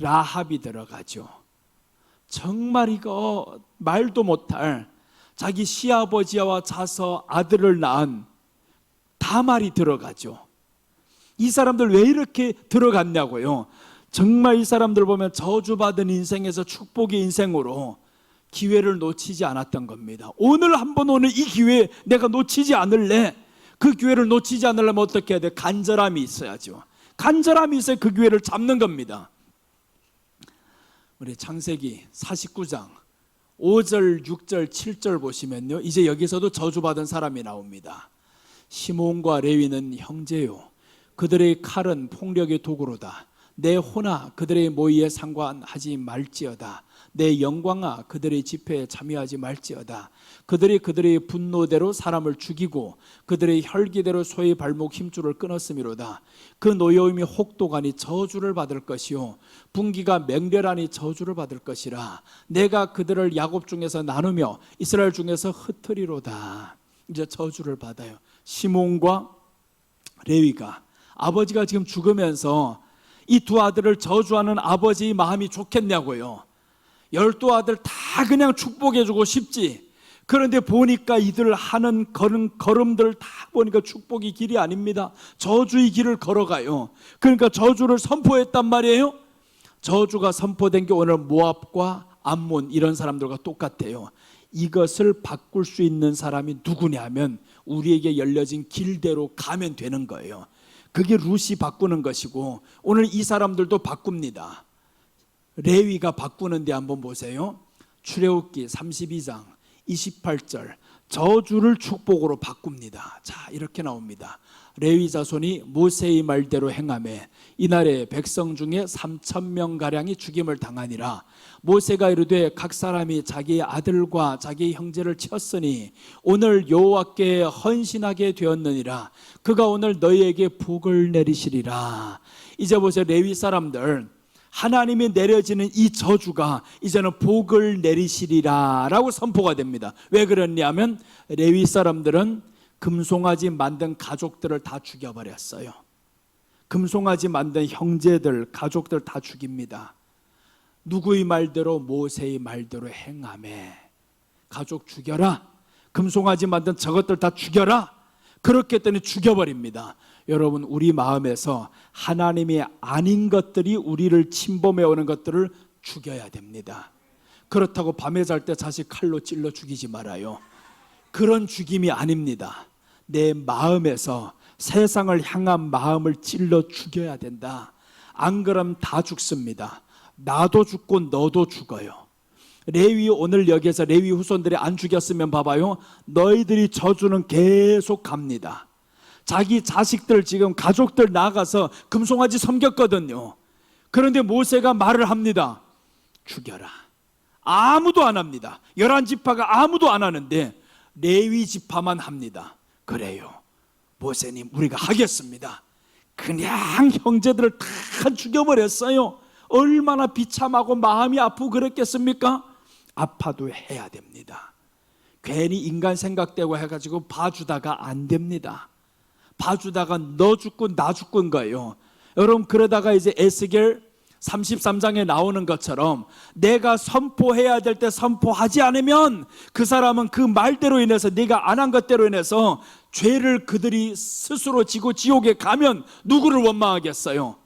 라합이 들어가죠. 정말 이거 말도 못할, 자기 시아버지와 자서 아들을 낳은 다말이 들어가죠. 이 사람들 왜 이렇게 들어갔냐고요. 정말 이 사람들 보면 저주받은 인생에서 축복의 인생으로 기회를 놓치지 않았던 겁니다. 오늘 한번 오는 이 기회 내가 놓치지 않을래. 그 기회를 놓치지 않으려면 어떻게 해야 돼? 간절함이 있어야죠. 간절함이 있어야 그 기회를 잡는 겁니다. 우리 창세기 49장 5절, 6절, 7절 보시면요, 이제 여기서도 저주받은 사람이 나옵니다. 시몬과 레위는 형제요, 그들의 칼은 폭력의 도구로다. 내 호나 그들의 모의에 상관하지 말지어다. 내 영광아 그들의 집회에 참여하지 말지어다. 그들의 분노대로 사람을 죽이고 그들의 혈기대로 소의 발목 힘줄을 끊었음이로다. 그 노여움이 혹독하니 저주를 받을 것이요 분기가 맹렬하니 저주를 받을 것이라. 내가 그들을 야곱 중에서 나누며 이스라엘 중에서 흩으리로다. 이제 저주를 받아요. 시몬과 레위가, 아버지가 지금 죽으면서 이 두 아들을 저주하는 아버지의 마음이 좋겠냐고요. 12아들 다 그냥 축복해주고 싶지. 그런데 보니까 이들 하는 걸음들 다 보니까 축복의 길이 아닙니다. 저주의 길을 걸어가요. 그러니까 저주를 선포했단 말이에요. 저주가 선포된 게 오늘 모압과 암몬 이런 사람들과 똑같아요. 이것을 바꿀 수 있는 사람이 누구냐면 우리에게 열려진 길대로 가면 되는 거예요. 그게 룻이 바꾸는 것이고 오늘 이 사람들도 바꿉니다. 레위가 바꾸는데 한번 보세요. 출애굽기 32장 28절 저주를 축복으로 바꿉니다. 자, 이렇게 나옵니다. 레위 자손이 모세의 말대로 행하매 이날에 백성 중에 3,000명가량이 죽임을 당하니라. 모세가 이르되 각 사람이 자기의 아들과 자기의 형제를 쳤으니 오늘 여호와께 헌신하게 되었느니라. 그가 오늘 너희에게 복을 내리시리라. 이제 보세요. 레위 사람들, 하나님이 내려지는 이 저주가 이제는 복을 내리시리라 라고 선포가 됩니다. 왜 그러냐면 레위 사람들은 금송아지 만든 가족들을 다 죽여버렸어요. 금송아지 만든 형제들, 가족들 다 죽입니다. 누구의 말대로? 모세의 말대로 행하매. 가족 죽여라. 금송아지 만든 저것들 다 죽여라. 그렇게 했더니 죽여버립니다. 여러분, 우리 마음에서 하나님이 아닌 것들이 우리를 침범해 오는 것들을 죽여야 됩니다. 그렇다고 밤에 잘 때 자식 칼로 찔러 죽이지 말아요. 그런 죽임이 아닙니다. 내 마음에서 세상을 향한 마음을 찔러 죽여야 된다. 안 그러면 다 죽습니다. 나도 죽고 너도 죽어요. 레위, 오늘 여기에서 레위 후손들이 안 죽였으면 봐봐요. 너희들이 저주는 계속 갑니다. 자기 자식들, 지금 가족들 나가서 금송아지 섬겼거든요. 그런데 모세가 말을 합니다. 죽여라. 아무도 안 합니다. 11지파가 아무도 안 하는데 레위 지파만 합니다. 그래요, 모세님 우리가 하겠습니다. 그냥 형제들을 다 죽여버렸어요. 얼마나 비참하고 마음이 아프고 그랬겠습니까? 아파도 해야 됩니다. 괜히 인간 생각되고 해가지고 봐주다가 안 됩니다. 봐주다가 너 죽고 나 죽고인 거예요. 여러분, 그러다가 이제 에스겔 33장에 나오는 것처럼 내가 선포해야 될 때 선포하지 않으면 그 사람은 그 말대로 인해서, 네가 안 한 것대로 인해서 죄를 그들이 스스로 지고 지옥에 가면 누구를 원망하겠어요?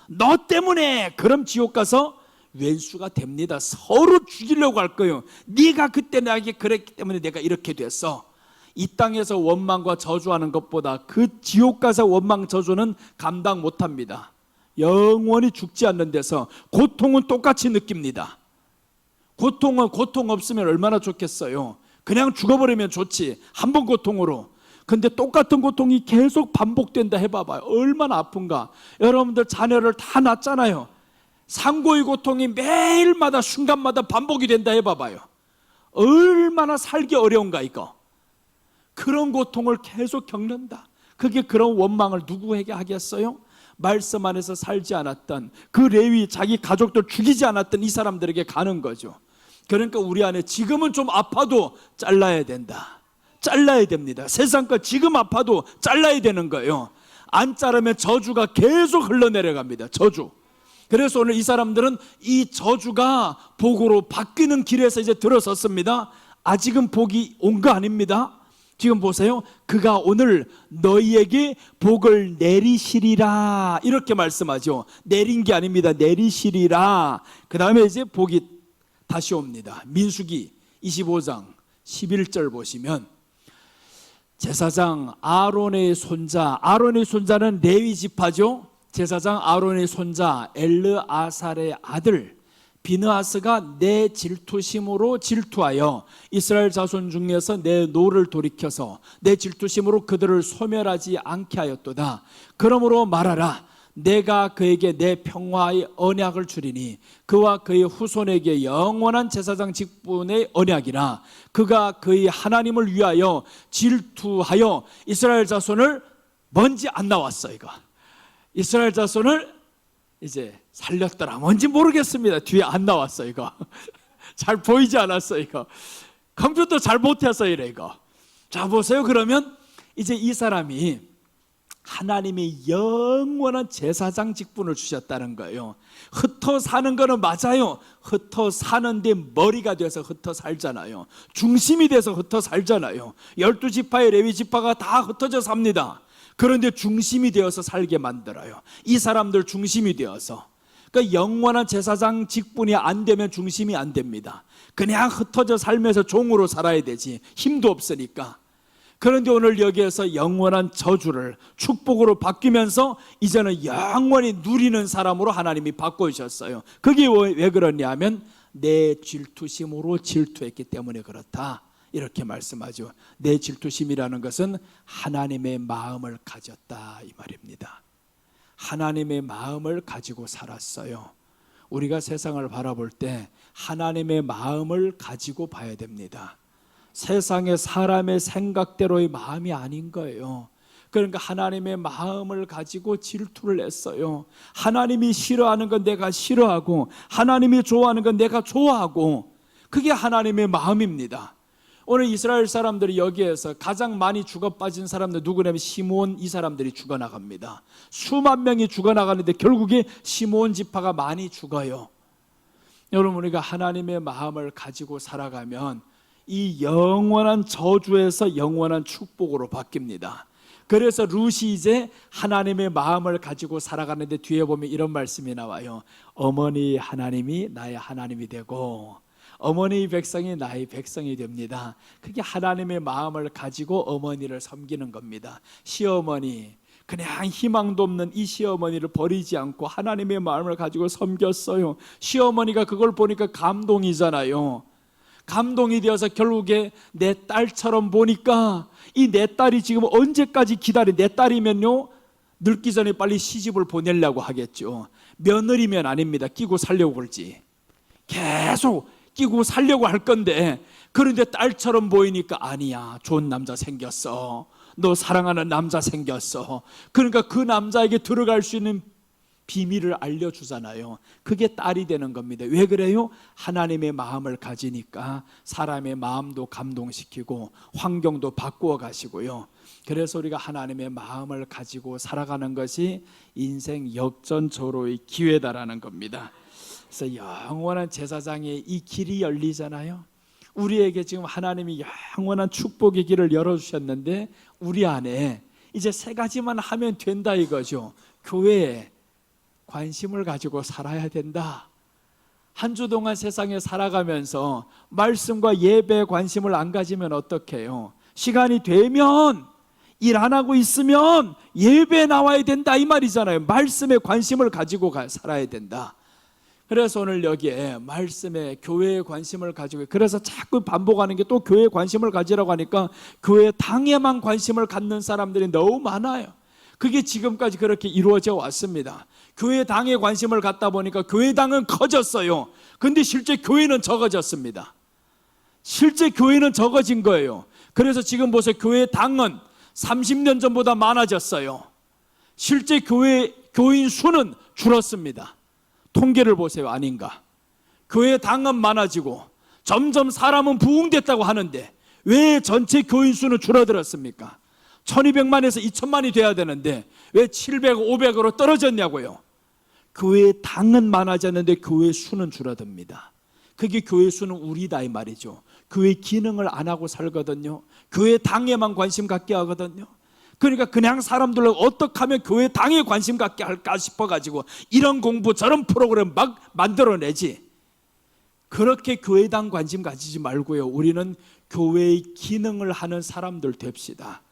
너 때문에. 그럼 지옥 가서 왼수가 됩니다. 서로 죽이려고 할 거예요. 네가 그때 나에게 그랬기 때문에 내가 이렇게 됐어. 이 땅에서 원망과 저주하는 것보다 그 지옥 가서 원망 저주는 감당 못합니다. 영원히 죽지 않는 데서 고통은 똑같이 느낍니다. 고통은 고통 없으면 얼마나 좋겠어요. 그냥 죽어버리면 좋지, 한 번 고통으로. 근데 똑같은 고통이 계속 반복된다 해봐봐요. 얼마나 아픈가. 여러분들 자녀를 다 낳았잖아요. 상고의 고통이 매일마다 순간마다 반복이 된다 해봐봐요. 얼마나 살기 어려운가 이거. 그런 고통을 계속 겪는다. 그게 그런 원망을 누구에게 하겠어요? 말씀 안에서 살지 않았던 그 레위, 자기 가족들 죽이지 않았던 이 사람들에게 가는 거죠. 그러니까 우리 안에 지금은 좀 아파도 잘라야 된다. 잘라야 됩니다. 세상 것 지금 아파도 잘라야 되는 거예요. 안 자르면 저주가 계속 흘러내려갑니다. 저주. 그래서 오늘 이 사람들은 이 저주가 복으로 바뀌는 길에서 이제 들어섰습니다. 아직은 복이 온 거 아닙니다. 지금 보세요. 그가 오늘 너희에게 복을 내리시리라 이렇게 말씀하죠. 내린 게 아닙니다. 내리시리라. 그 다음에 이제 복이 다시 옵니다. 민수기 25장 11절 보시면 제사장 아론의 손자, 아론의 손자는 레위 지파죠. 제사장 아론의 손자 엘르아살의 아들 비느하스가 내 질투심으로 질투하여 이스라엘 자손 중에서 내 노를 돌이켜서 내 질투심으로 그들을 소멸하지 않게 하였도다. 그러므로 말하라. 내가 그에게 내 평화의 언약을 주리니 그와 그의 후손에게 영원한 제사장 직분의 언약이라. 그가 그의 하나님을 위하여 질투하여 이스라엘 자손을 뭔지 안 나왔어. 이거 이스라엘 자손을 이제 살렸더라. 뭔지 모르겠습니다. 뒤에 안 나왔어. 이거 잘 보이지 않았어. 이거 컴퓨터 잘 못해서 이래. 이거 자 보세요. 그러면 이제 이 사람이 하나님의 영원한 제사장 직분을 주셨다는 거예요. 흩어 사는 거는 맞아요. 흩어 사는데 머리가 돼서 흩어 살잖아요. 중심이 돼서 흩어 살잖아요. 12지파의 레위 지파가 다 흩어져 삽니다. 그런데 중심이 되어서 살게 만들어요. 이 사람들 중심이 되어서. 그러니까 영원한 제사장 직분이 안 되면 중심이 안 됩니다. 그냥 흩어져 살면서 종으로 살아야 되지. 힘도 없으니까. 그런데 오늘 여기에서 영원한 저주를 축복으로 바뀌면서 이제는 영원히 누리는 사람으로 하나님이 바꿔주셨어요. 그게 왜 그러냐 하면 내 질투심으로 질투했기 때문에 그렇다, 이렇게 말씀하죠. 내 질투심이라는 것은 하나님의 마음을 가졌다 이 말입니다. 하나님의 마음을 가지고 살았어요. 우리가 세상을 바라볼 때 하나님의 마음을 가지고 봐야 됩니다. 세상의 사람의 생각대로의 마음이 아닌 거예요. 그러니까 하나님의 마음을 가지고 질투를 했어요. 하나님이 싫어하는 건 내가 싫어하고 하나님이 좋아하는 건 내가 좋아하고, 그게 하나님의 마음입니다. 오늘 이스라엘 사람들이 여기에서 가장 많이 죽어 빠진 사람들 누구냐면 시므온, 이 사람들이 죽어나갑니다. 수만 명이 죽어나가는데 결국에 시므온 지파가 많이 죽어요. 여러분, 우리가 하나님의 마음을 가지고 살아가면 이 영원한 저주에서 영원한 축복으로 바뀝니다. 그래서 룻이 이제 하나님의 마음을 가지고 살아가는데 뒤에 보면 이런 말씀이 나와요. 어머니 하나님이 나의 하나님이 되고 어머니의 백성이 나의 백성이 됩니다. 그게 하나님의 마음을 가지고 어머니를 섬기는 겁니다. 시어머니, 그냥 희망도 없는 이 시어머니를 버리지 않고 하나님의 마음을 가지고 섬겼어요. 시어머니가 그걸 보니까 감동이잖아요. 감동이 되어서 결국에 내 딸처럼 보니까 이 내 딸이 지금 언제까지 기다려. 내 딸이면요 늙기 전에 빨리 시집을 보내려고 하겠죠. 며느리면 아닙니다. 끼고 살려고 그러지. 계속 끼고 살려고 할 건데, 그런데 딸처럼 보이니까 아니야, 좋은 남자 생겼어, 너 사랑하는 남자 생겼어. 그러니까 그 남자에게 들어갈 수 있는 비밀을 알려주잖아요. 그게 딸이 되는 겁니다. 왜 그래요? 하나님의 마음을 가지니까 사람의 마음도 감동시키고 환경도 바꾸어 가시고요. 그래서 우리가 하나님의 마음을 가지고 살아가는 것이 인생 역전조로의 기회다라는 겁니다. 그래서 영원한 제사장의 이 길이 열리잖아요. 우리에게 지금 하나님이 영원한 축복의 길을 열어주셨는데 우리 안에 이제 세 가지만 하면 된다 이거죠. 교회에 관심을 가지고 살아야 된다. 한 주 동안 세상에 살아가면서 말씀과 예배에 관심을 안 가지면 어떡해요? 시간이 되면 일 안 하고 있으면 예배에 나와야 된다 이 말이잖아요. 말씀에 관심을 가지고 살아야 된다. 그래서 오늘 여기에 말씀에 교회에 관심을 가지고, 그래서 자꾸 반복하는 게 또 교회에 관심을 가지라고 하니까 교회 당에만 관심을 갖는 사람들이 너무 많아요. 그게 지금까지 그렇게 이루어져 왔습니다. 교회 당에 관심을 갖다 보니까 교회 당은 커졌어요. 근데 실제 교회는 적어졌습니다. 실제 교회는 적어진 거예요. 그래서 지금 보세요. 교회 당은 30년 전보다 많아졌어요. 실제 교인 수는 줄었습니다. 통계를 보세요. 아닌가? 교회 당은 많아지고 점점 사람은 부흥됐다고 하는데 왜 전체 교인 수는 줄어들었습니까? 1200만에서 2000만이 돼야 되는데 왜 700, 500으로 떨어졌냐고요. 교회 당은 많아졌는데 교회 수는 줄어듭니다. 그게 교회 수는 우리다 이 말이죠. 교회 기능을 안 하고 살거든요. 교회 당에만 관심 갖게 하거든요. 그러니까 그냥 사람들로 어떻게 하면 교회 당에 관심 갖게 할까 싶어가지고 이런 공부 저런 프로그램 막 만들어내지. 그렇게 교회당 관심 가지지 말고요. 우리는 교회의 기능을 하는 사람들 됩시다.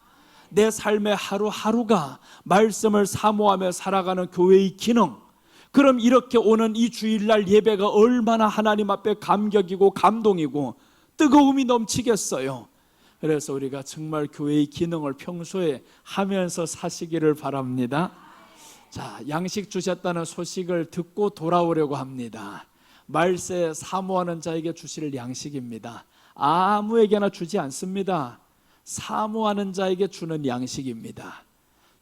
내 삶의 하루하루가 말씀을 사모하며 살아가는 교회의 기능. 그럼 이렇게 오는 이 주일날 예배가 얼마나 하나님 앞에 감격이고 감동이고 뜨거움이 넘치겠어요. 그래서 우리가 정말 교회의 기능을 평소에 하면서 사시기를 바랍니다. 자, 양식 주셨다는 소식을 듣고 돌아오려고 합니다. 말세 사모하는 자에게 주실 양식입니다. 아무에게나 주지 않습니다. 사모하는 자에게 주는 양식입니다.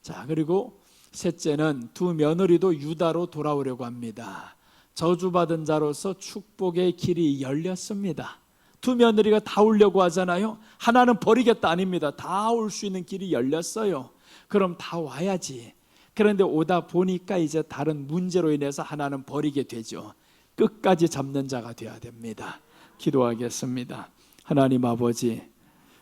자, 그리고 셋째는 두 며느리도 유다로 돌아오려고 합니다. 저주받은 자로서 축복의 길이 열렸습니다. 두 며느리가 다 오려고 하잖아요. 하나는 버리겠다 아닙니다. 다 올 수 있는 길이 열렸어요. 그럼 다 와야지. 그런데 오다 보니까 이제 다른 문제로 인해서 하나는 버리게 되죠. 끝까지 잡는 자가 되어야 됩니다. 기도하겠습니다. 하나님 아버지,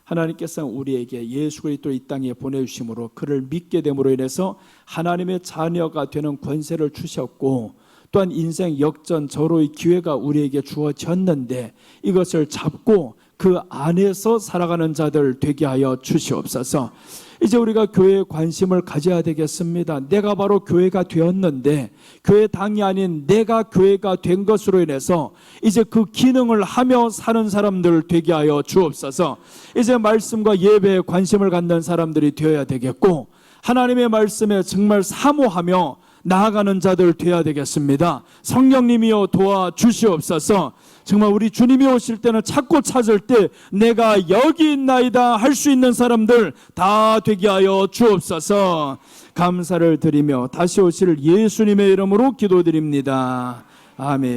하나님께서 우리에게 예수 그리스도 이 땅에 보내주심으로 그를 믿게 됨으로 인해서 하나님의 자녀가 되는 권세를 주셨고, 또한 인생 역전절호의 기회가 우리에게 주어졌는데 이것을 잡고 그 안에서 살아가는 자들 되게 하여 주시옵소서. 이제 우리가 교회에 관심을 가져야 되겠습니다. 내가 바로 교회가 되었는데 교회 당이 아닌 내가 교회가 된 것으로 인해서 이제 그 기능을 하며 사는 사람들 되게 하여 주옵소서. 이제 말씀과 예배에 관심을 갖는 사람들이 되어야 되겠고, 하나님의 말씀에 정말 사모하며 나아가는 자들 되어야 되겠습니다. 성령님이여 도와주시옵소서. 정말 우리 주님이 오실 때는 찾고 찾을 때 내가 여기 있나이다 할 수 있는 사람들 다 되게 하여 주옵소서. 감사를 드리며 다시 오실 예수님의 이름으로 기도드립니다. 아멘.